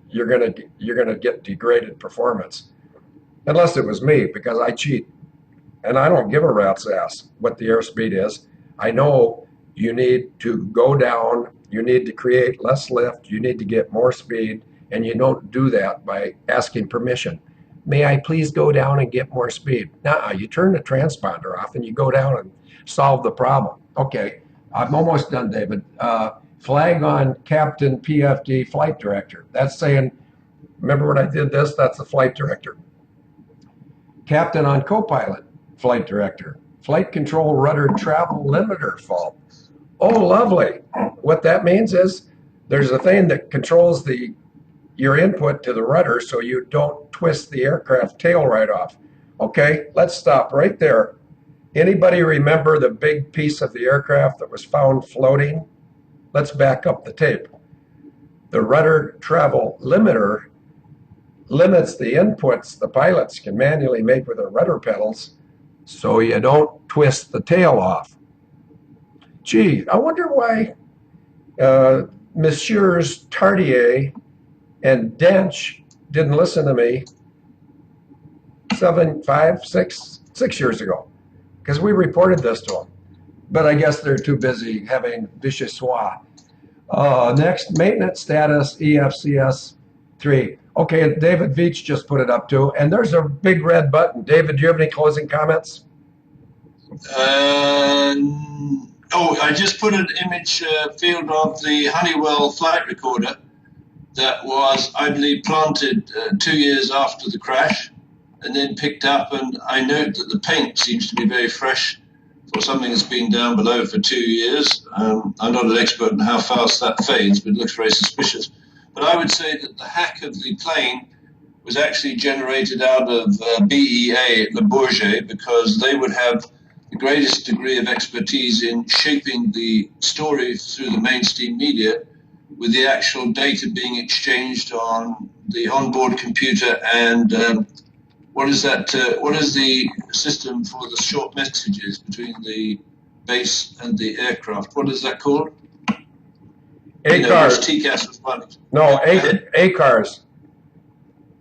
you're gonna get degraded performance, unless it was me, because I cheat and I don't give a rat's ass what the airspeed is. I know you need to go down, you need to create less lift, you need to get more speed, and you don't do that by asking permission. May I please go down and get more speed? Nuh-uh, you turn the transponder off and you go down and solve the problem. Okay, I'm almost done, David. Flag on Captain PFD Flight Director. That's saying, remember when I did this? That's the flight director. Captain on co-pilot, flight director. Flight control rudder travel limiter fault. Oh, lovely. What that means is there's a thing that controls your input to the rudder so you don't twist the aircraft tail right off. Okay, let's stop right there. Anybody remember the big piece of the aircraft that was found floating? Let's back up the tape. The rudder travel limiter limits the inputs the pilots can manually make with their rudder pedals so you don't twist the tail off. Gee, I wonder why Messieurs Tardier and Dench didn't listen to me 6 years ago, because we reported this to them. But I guess they're too busy having vichyssoise. Next, maintenance status EFCS 3. Okay, David Veach just put it up too, and there's a big red button. David, do you have any closing comments? I just put an image field of the Honeywell flight recorder that was, I believe, planted 2 years after the crash and then picked up. And I note that the paint seems to be very fresh for something that's been down below for 2 years. I'm not an expert on how fast that fades, but it looks very suspicious. But I would say that the hack of the plane was actually generated out of BEA at Bourget, because they would have the greatest degree of expertise in shaping the story through the mainstream media, with the actual data being exchanged on the onboard computer. And what is that? What is the system for the short messages between the base and the aircraft? What is that called? ACARS. TCAS was running. No, ACARS.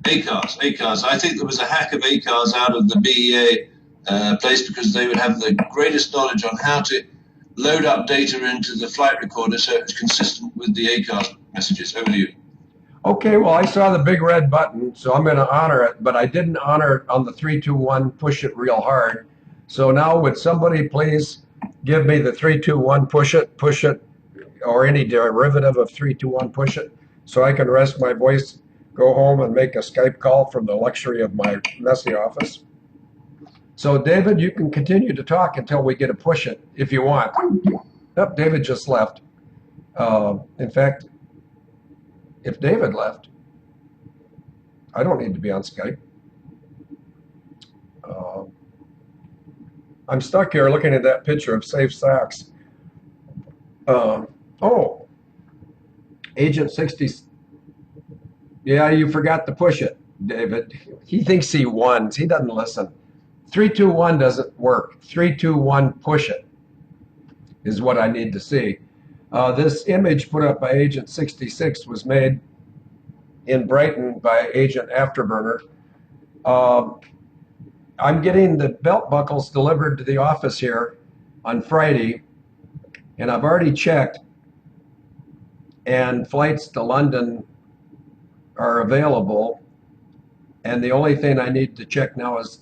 ACARS. I think there was a hack of ACARS out of the BEA place, because they would have the greatest knowledge on how to load up data into the flight recorder so it's consistent with the ACARS messages. Over to you. Okay, well, I saw the big red button, so I'm going to honor it, but I didn't honor it on the 3, 2, 1, push it real hard. So now would somebody please give me the 3, 2, 1, push it, or any derivative of 3, 2, 1, push it, so I can rest my voice, go home and make a Skype call from the luxury of my messy office. So David, you can continue to talk until we get to push it if you want. Yep, David just left. In fact, if David left, I don't need to be on Skype. I'm stuck here looking at that picture of safe socks. Oh, Agent 60. Yeah, you forgot to push it, David. He thinks he won. He doesn't listen. 3, 2, 1 doesn't work. 3, 2, 1, push it is what I need to see. This image put up by Agent 66 was made in Brighton by Agent Afterburner. I'm getting the belt buckles delivered to the office here on Friday, and I've already checked, and flights to London are available. And the only thing I need to check now is